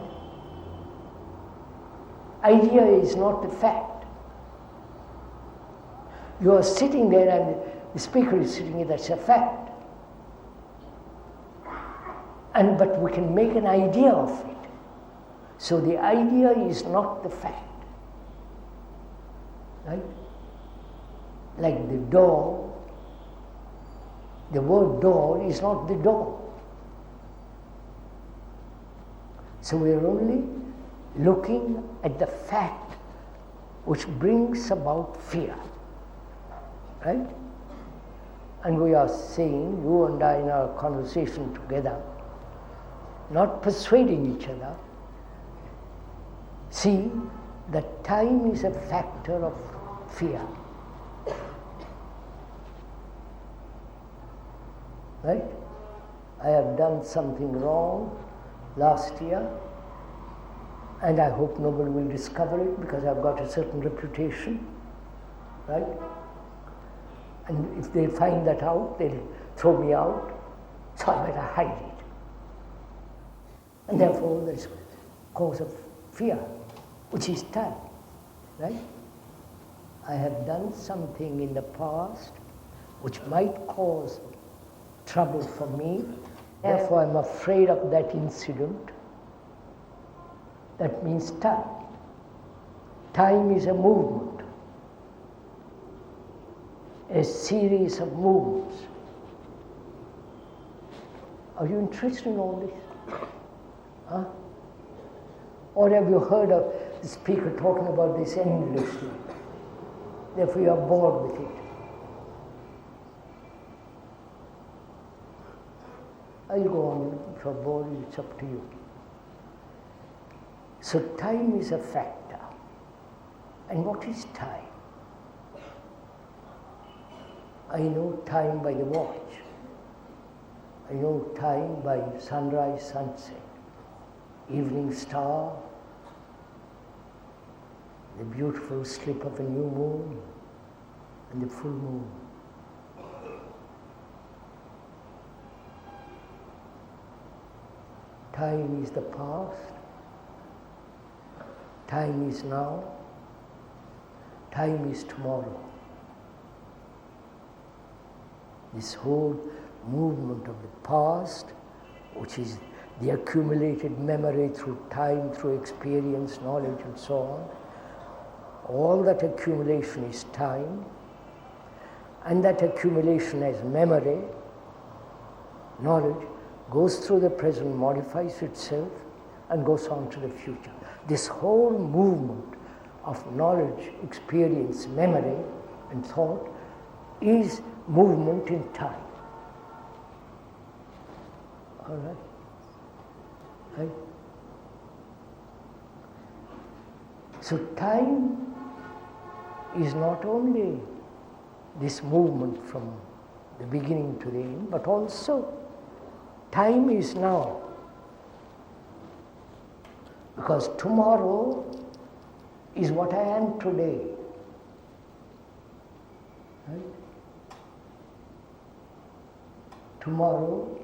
[SPEAKER 1] Idea is not the fact. You are sitting there and the speaker is sitting there, that's a fact. But we can make an idea of it. So the idea is not the fact. Right? Like the door, the word door is not the door. So we are only looking at the fact which brings about fear. Right? And we are saying, you and I in our conversation together, not persuading each other, see that time is a factor of fear. Right? I have done something wrong last year, and I hope nobody will discover it because I've got a certain reputation. Right? And if they find that out, they'll throw me out, so I better hide it. And therefore there's a cause of fear, which is time, right? I have done something in the past which might cause trouble for me, therefore I'm afraid of that incident. That means time. Time is a movement, a series of movements. Are you interested in all this? Huh? Or have you heard of the speaker talking about this endlessly? Therefore you are bored with it. I'll go on. If you are bored, it's up to you. So time is a factor. And what is time? I know time by the watch. I know time by sunrise, sunset, evening star, the beautiful slip of a new moon, and the full moon. Time is the past, time is now, time is tomorrow. This whole movement of the past, which is the accumulated memory through time, through experience, knowledge and so on, all that accumulation is time, and that accumulation as memory, knowledge, goes through the present, modifies itself, and goes on to the future. This whole movement of knowledge, experience, memory, and thought is movement in time. All right? Right? So time is not only this movement from the beginning to the end, but also time is now. Because tomorrow is what I am today. Right? Tomorrow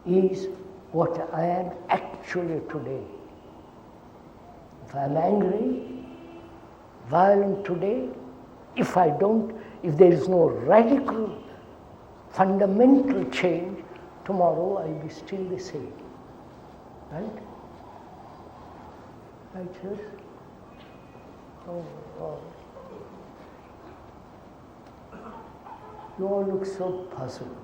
[SPEAKER 1] is what I am actually today. If I am angry, violent today, if there is no radical, fundamental change, tomorrow I will be still the same. Right? Righteous? Oh, God. You all look so puzzled.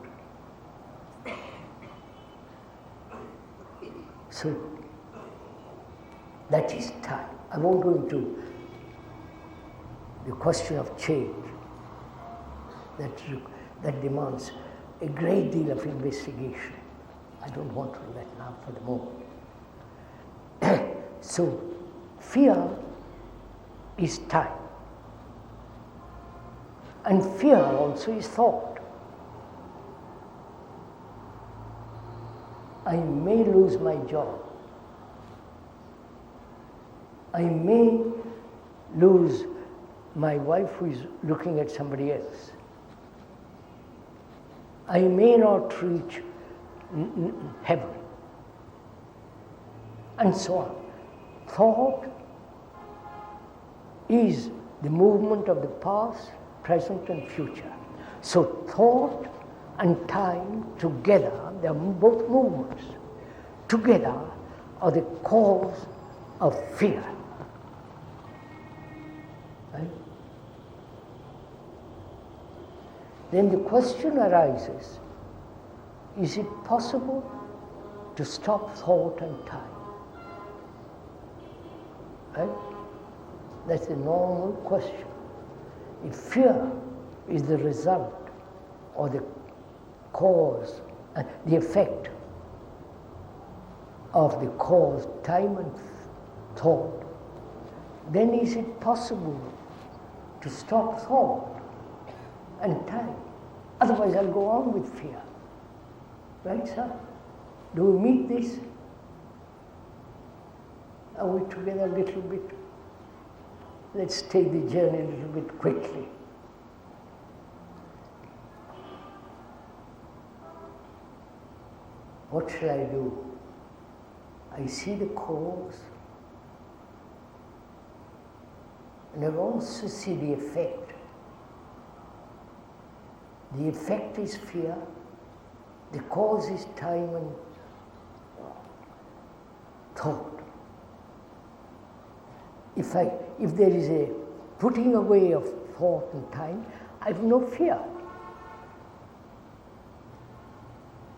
[SPEAKER 1] So, that is time. I won't go into the question of change. That demands a great deal of investigation. I don't want to do that now for the moment. So, fear is time. And fear also is thought. I may lose my job. I may lose my wife who is looking at somebody else. I may not reach heaven. And so on. Thought is the movement of the past, present and future. So thought and time together, they are both movements, together are the cause of fear. Right? Then the question arises, is it possible to stop thought and time? Right? That's a normal question. If fear is the result or the cause, the effect of the cause, time and thought, then is it possible to stop thought and time? Otherwise I'll go on with fear. Right, sir? Do we meet this? Are we together a little bit? Let's take the journey a little bit quickly. What shall I do? I see the cause, and I also see the effect. The effect is fear, the cause is time and thought. If there is a putting away of thought and time, I have no fear.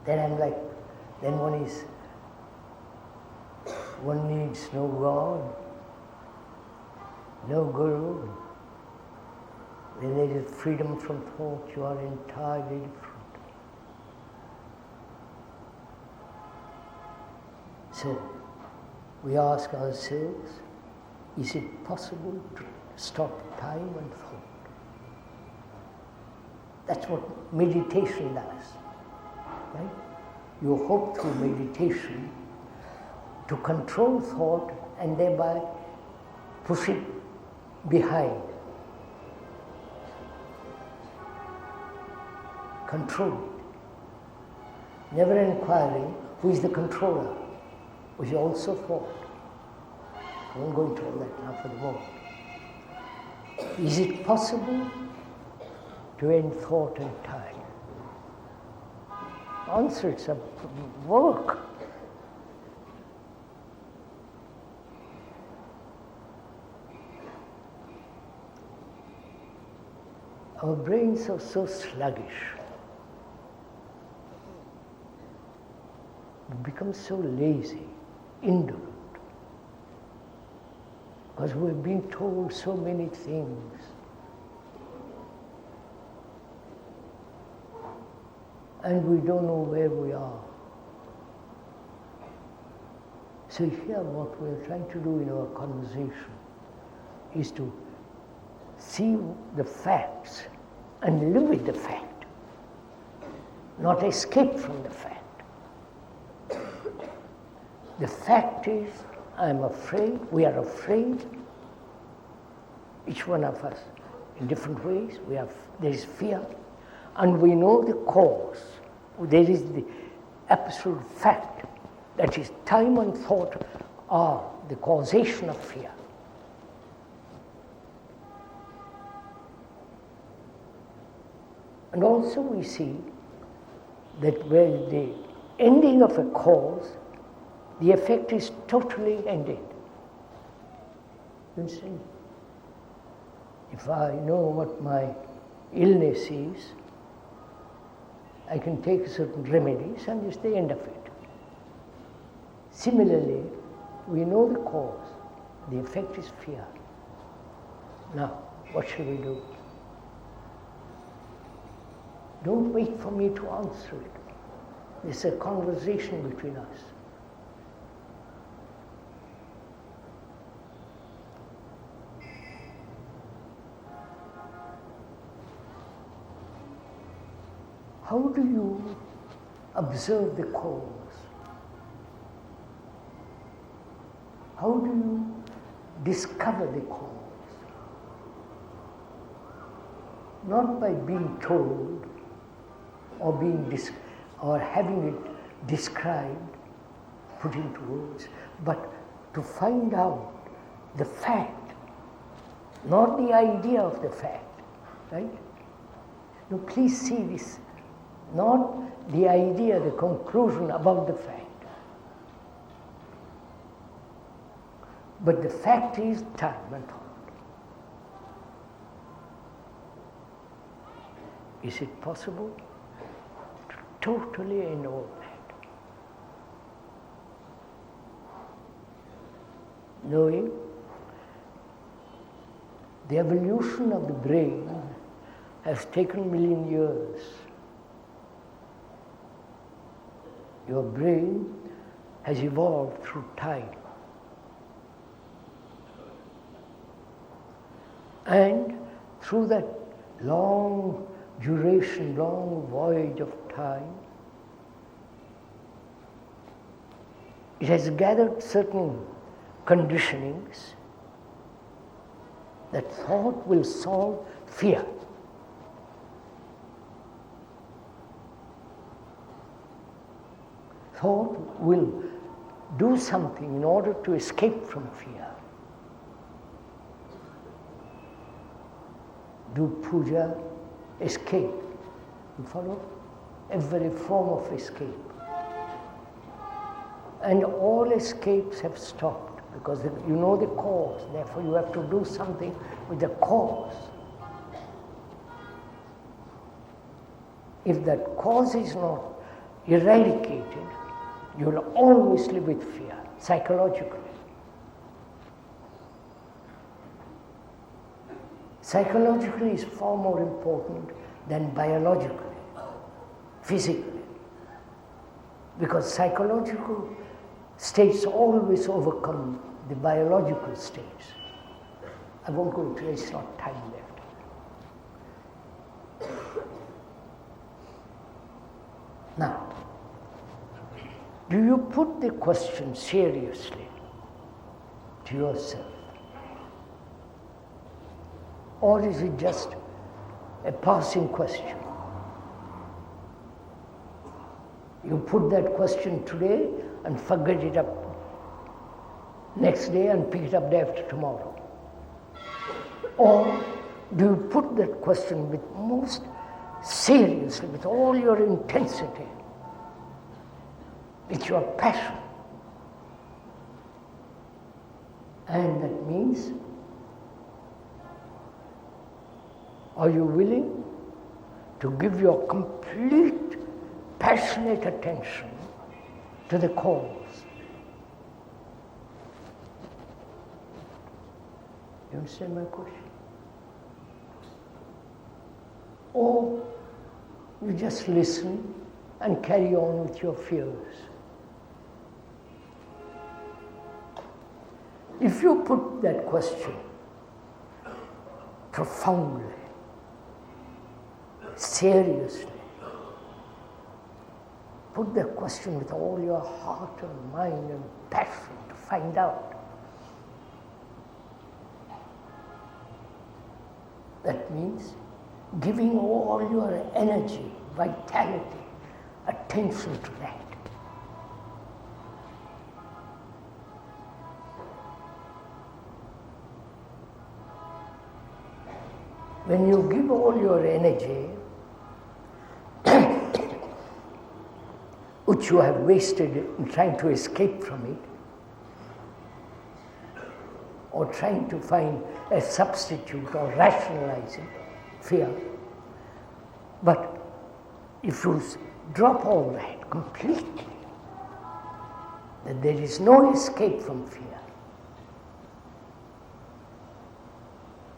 [SPEAKER 1] Then I'm like, then one needs no God, no Guru. When there is freedom from thought, you are entirely different. So, we ask ourselves, is it possible to stop time and thought? That's what meditation does, right? You hope through meditation to control thought and thereby push it behind. Control it. Never inquiring who is the controller, which is also thought. I won't go into all that now for the moment. Is it possible to end thought and time? Answer, it's a work. Our brains are so sluggish. We become so lazy, indolent. Because we've been told so many things. And we don't know where we are. So here what we're trying to do in our conversation is to see the facts and live with the fact, not escape from the fact. The fact is, I'm afraid, we are afraid, each one of us in different ways, there is fear, and we know the cause. There is the absolute fact, that is time and thought are the causation of fear. And also we see that where the ending of a cause, the effect is totally ended. You understand? If I know what my illness is, I can take certain remedies and it's the end of it. Similarly, we know the cause, the effect is fear. Now, what shall we do? Don't wait for me to answer it. It's a conversation between us. How do you observe the cause? How do you discover the cause? Not by being told or or having it described, put into words, but to find out the fact, not the idea of the fact, right? Now please see this, not the idea, the conclusion about the fact. But the fact is time and thought. Is it possible to totally ignore that? Knowing the evolution of the brain has taken 1,000,000 years. Your brain has evolved through time. And through that long duration, long voyage of time, it has gathered certain conditionings that thought will solve fear. Thought will do something in order to escape from fear. Do puja, escape. You follow? Every form of escape. And all escapes have stopped because you know the cause, therefore you have to do something with the cause. If that cause is not eradicated, you will always live with fear, psychologically. Psychologically is far more important than biologically, physically. Because psychological states always overcome the biological states. I won't go into it, it's not time left. Now, do you put the question seriously to yourself? Or is it just a passing question? You put that question today and forget it up next day and pick it up day after tomorrow. Or do you put that question with most seriously, with all your intensity, with your passion? And that means, are you willing to give your complete, passionate attention to the cause? You understand my question? Or you just listen and carry on with your fears? If you put that question profoundly, seriously, put the question with all your heart and mind and passion to find out, that means giving all your energy, vitality, attention to that. When you give all your energy, which you have wasted in trying to escape from it, or trying to find a substitute or rationalizing fear. But if you drop all that completely, that there is no escape from fear,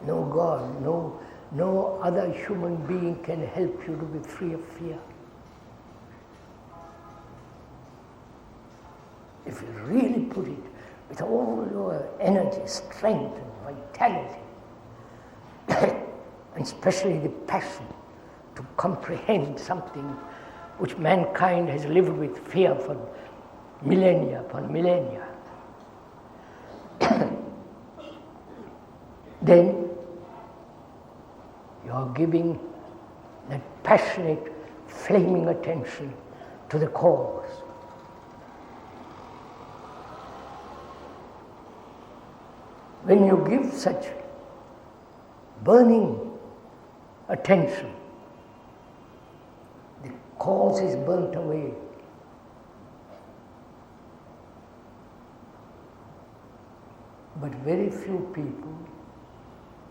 [SPEAKER 1] no God, no other human being can help you to be free of fear. If you really put it with all your energy, strength and vitality, and especially the passion to comprehend something which mankind has lived with fear for millennia upon millennia, then you are giving that passionate, flaming attention to the cause. When you give such burning attention, the cause is burnt away. But very few people,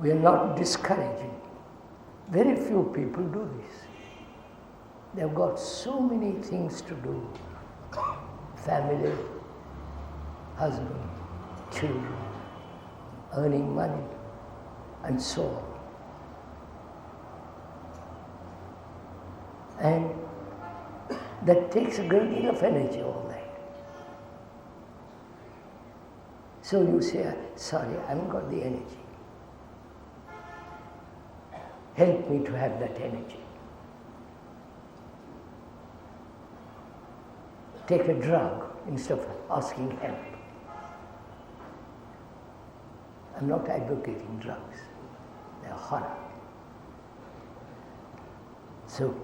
[SPEAKER 1] we are not discouraging, very few people do this. They've got so many things to do. Family, husband, children, earning money, and so on. And that takes a great deal of energy, all that. So you say, sorry, I haven't got the energy. Help me to have that energy. Take a drug instead of asking help. I'm not advocating drugs. They're horror. So,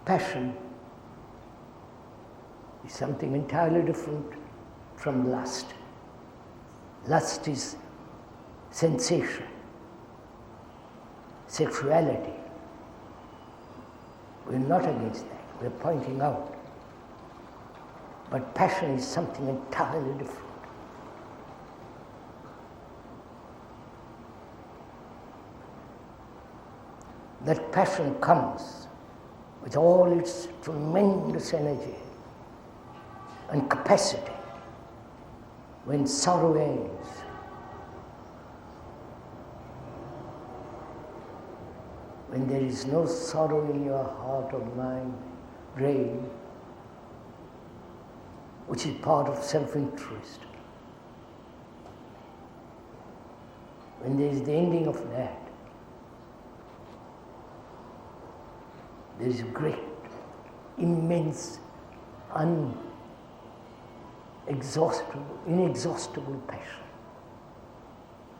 [SPEAKER 1] passion is something entirely different from lust. Lust is sensation, sexuality. We're not against that. We're pointing out. But passion is something entirely different. That passion comes with all its tremendous energy and capacity when sorrow ends. When there is no sorrow in your heart or mind, brain, which is part of self-interest. When there is the ending of that, there is a great, immense, inexhaustible passion.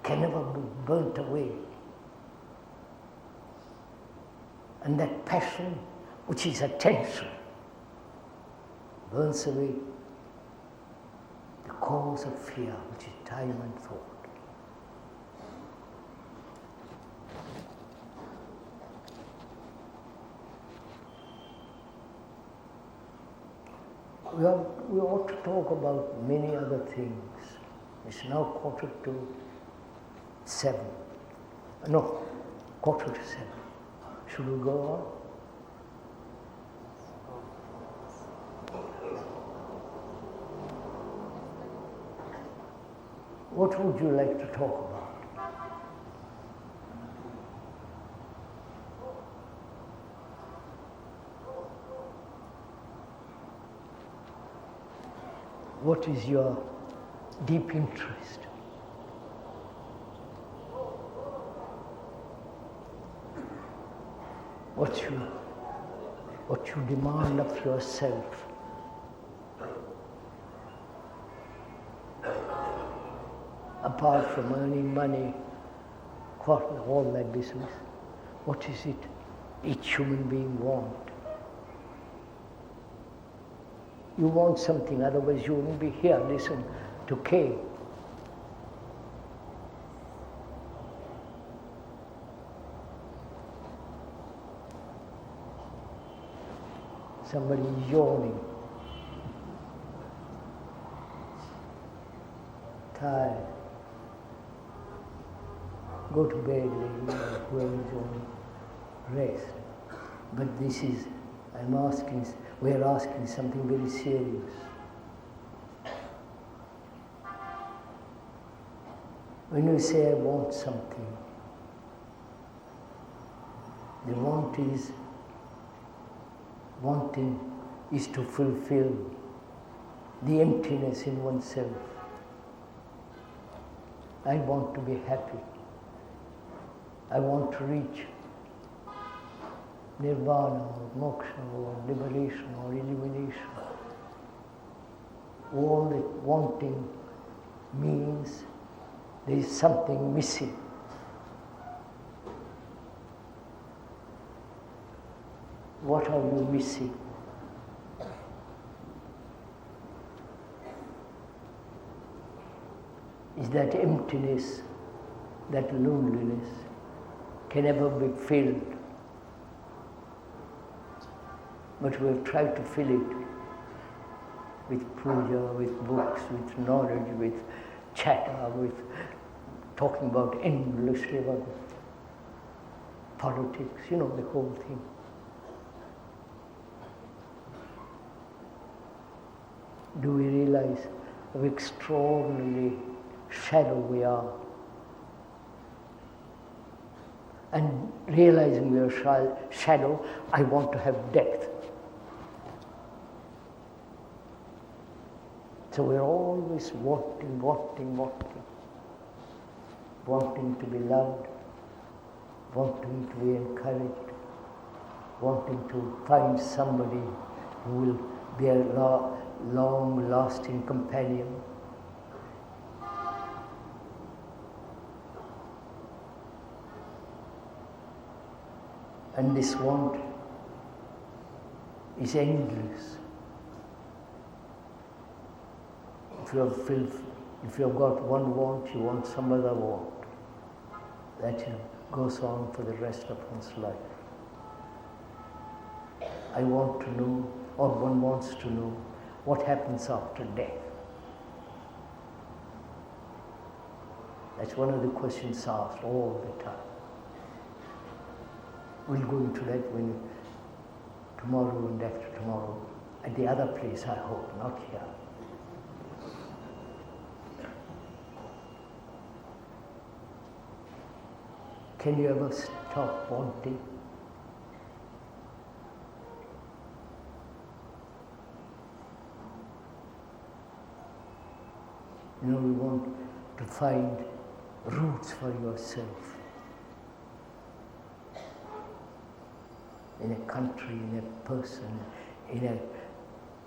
[SPEAKER 1] Can never be burnt away. And that passion, which is attention, burns away the cause of fear, which is time and thought. We ought to talk about many other things. It's now 7:15. No, 7:15. Should we go on? What would you like to talk about? What is your deep interest? What you demand of yourself? Apart from earning money, all that business, what is it each human being wants? You want something, otherwise you wouldn't be here. Listen to Kay. Somebody is yawning. tired. Go to bed, lady, or whoever's on rest. But this is, we're asking something very serious. When you say, I want something, the wanting is to fulfill the emptiness in oneself. I want to be happy. I want to reach nirvana or moksha or liberation or illumination. All that wanting means there is something missing. What are you missing? Is that emptiness, that loneliness, can never be filled. But we have tried to fill it with puja, with books, with knowledge, with chatter, with talking about endlessly about politics, the whole thing. Do we realize how extraordinarily shallow we are? And realizing we are shallow, I want to have depth. So we're always wanting to be loved, wanting to be encouraged, wanting to find somebody who will be a long-lasting companion. And this want is endless. If you have got one want, you want some other want. That goes on for the rest of one's life. I want to know, or one wants to know, what happens after death. That's one of the questions asked all the time. We'll go into that tomorrow and after tomorrow, at the other place, I hope, not here. Can you ever stop wanting? We want to find roots for yourself. In a country, in a person, in an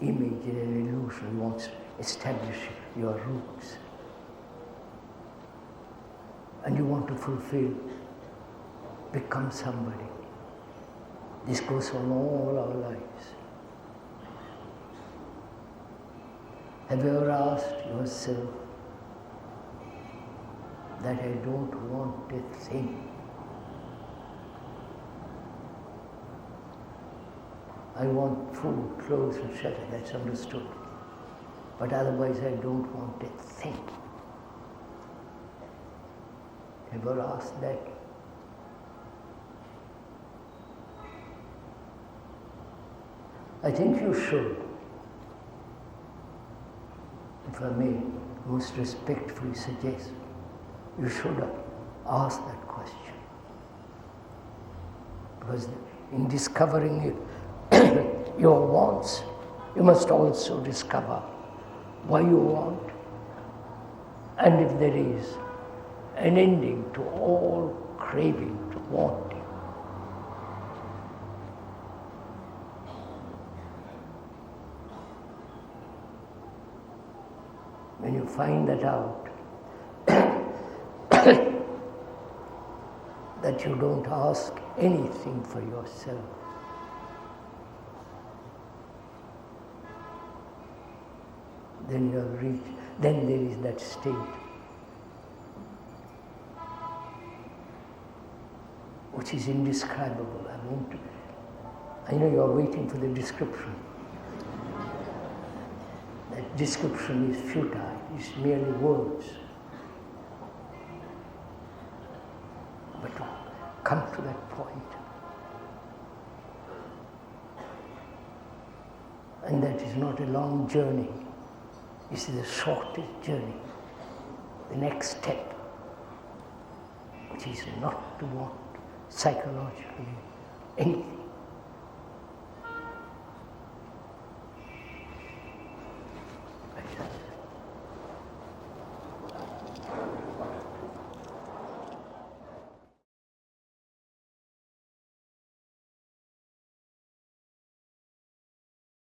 [SPEAKER 1] image, in an illusion, you want to establish your roots. And you want to fulfill, become somebody. This goes on all our lives. Have you ever asked yourself that I don't want a thing? I want food, clothes and shelter, that's understood. But otherwise I don't want a thing. Have you ever asked that? I think you should. If I may most respectfully suggest, you should ask that question. Because in discovering your wants, you must also discover why you want, and if there is an ending to all craving, to wanting. When you find that out, that you don't ask anything for yourself, then you have reached, then there is that state which is indescribable. I know you are waiting for the description. That description is futile, it's merely words. come to that point. And that is not a long journey. This is the shortest journey. The next step, which is not to want psychologically anything.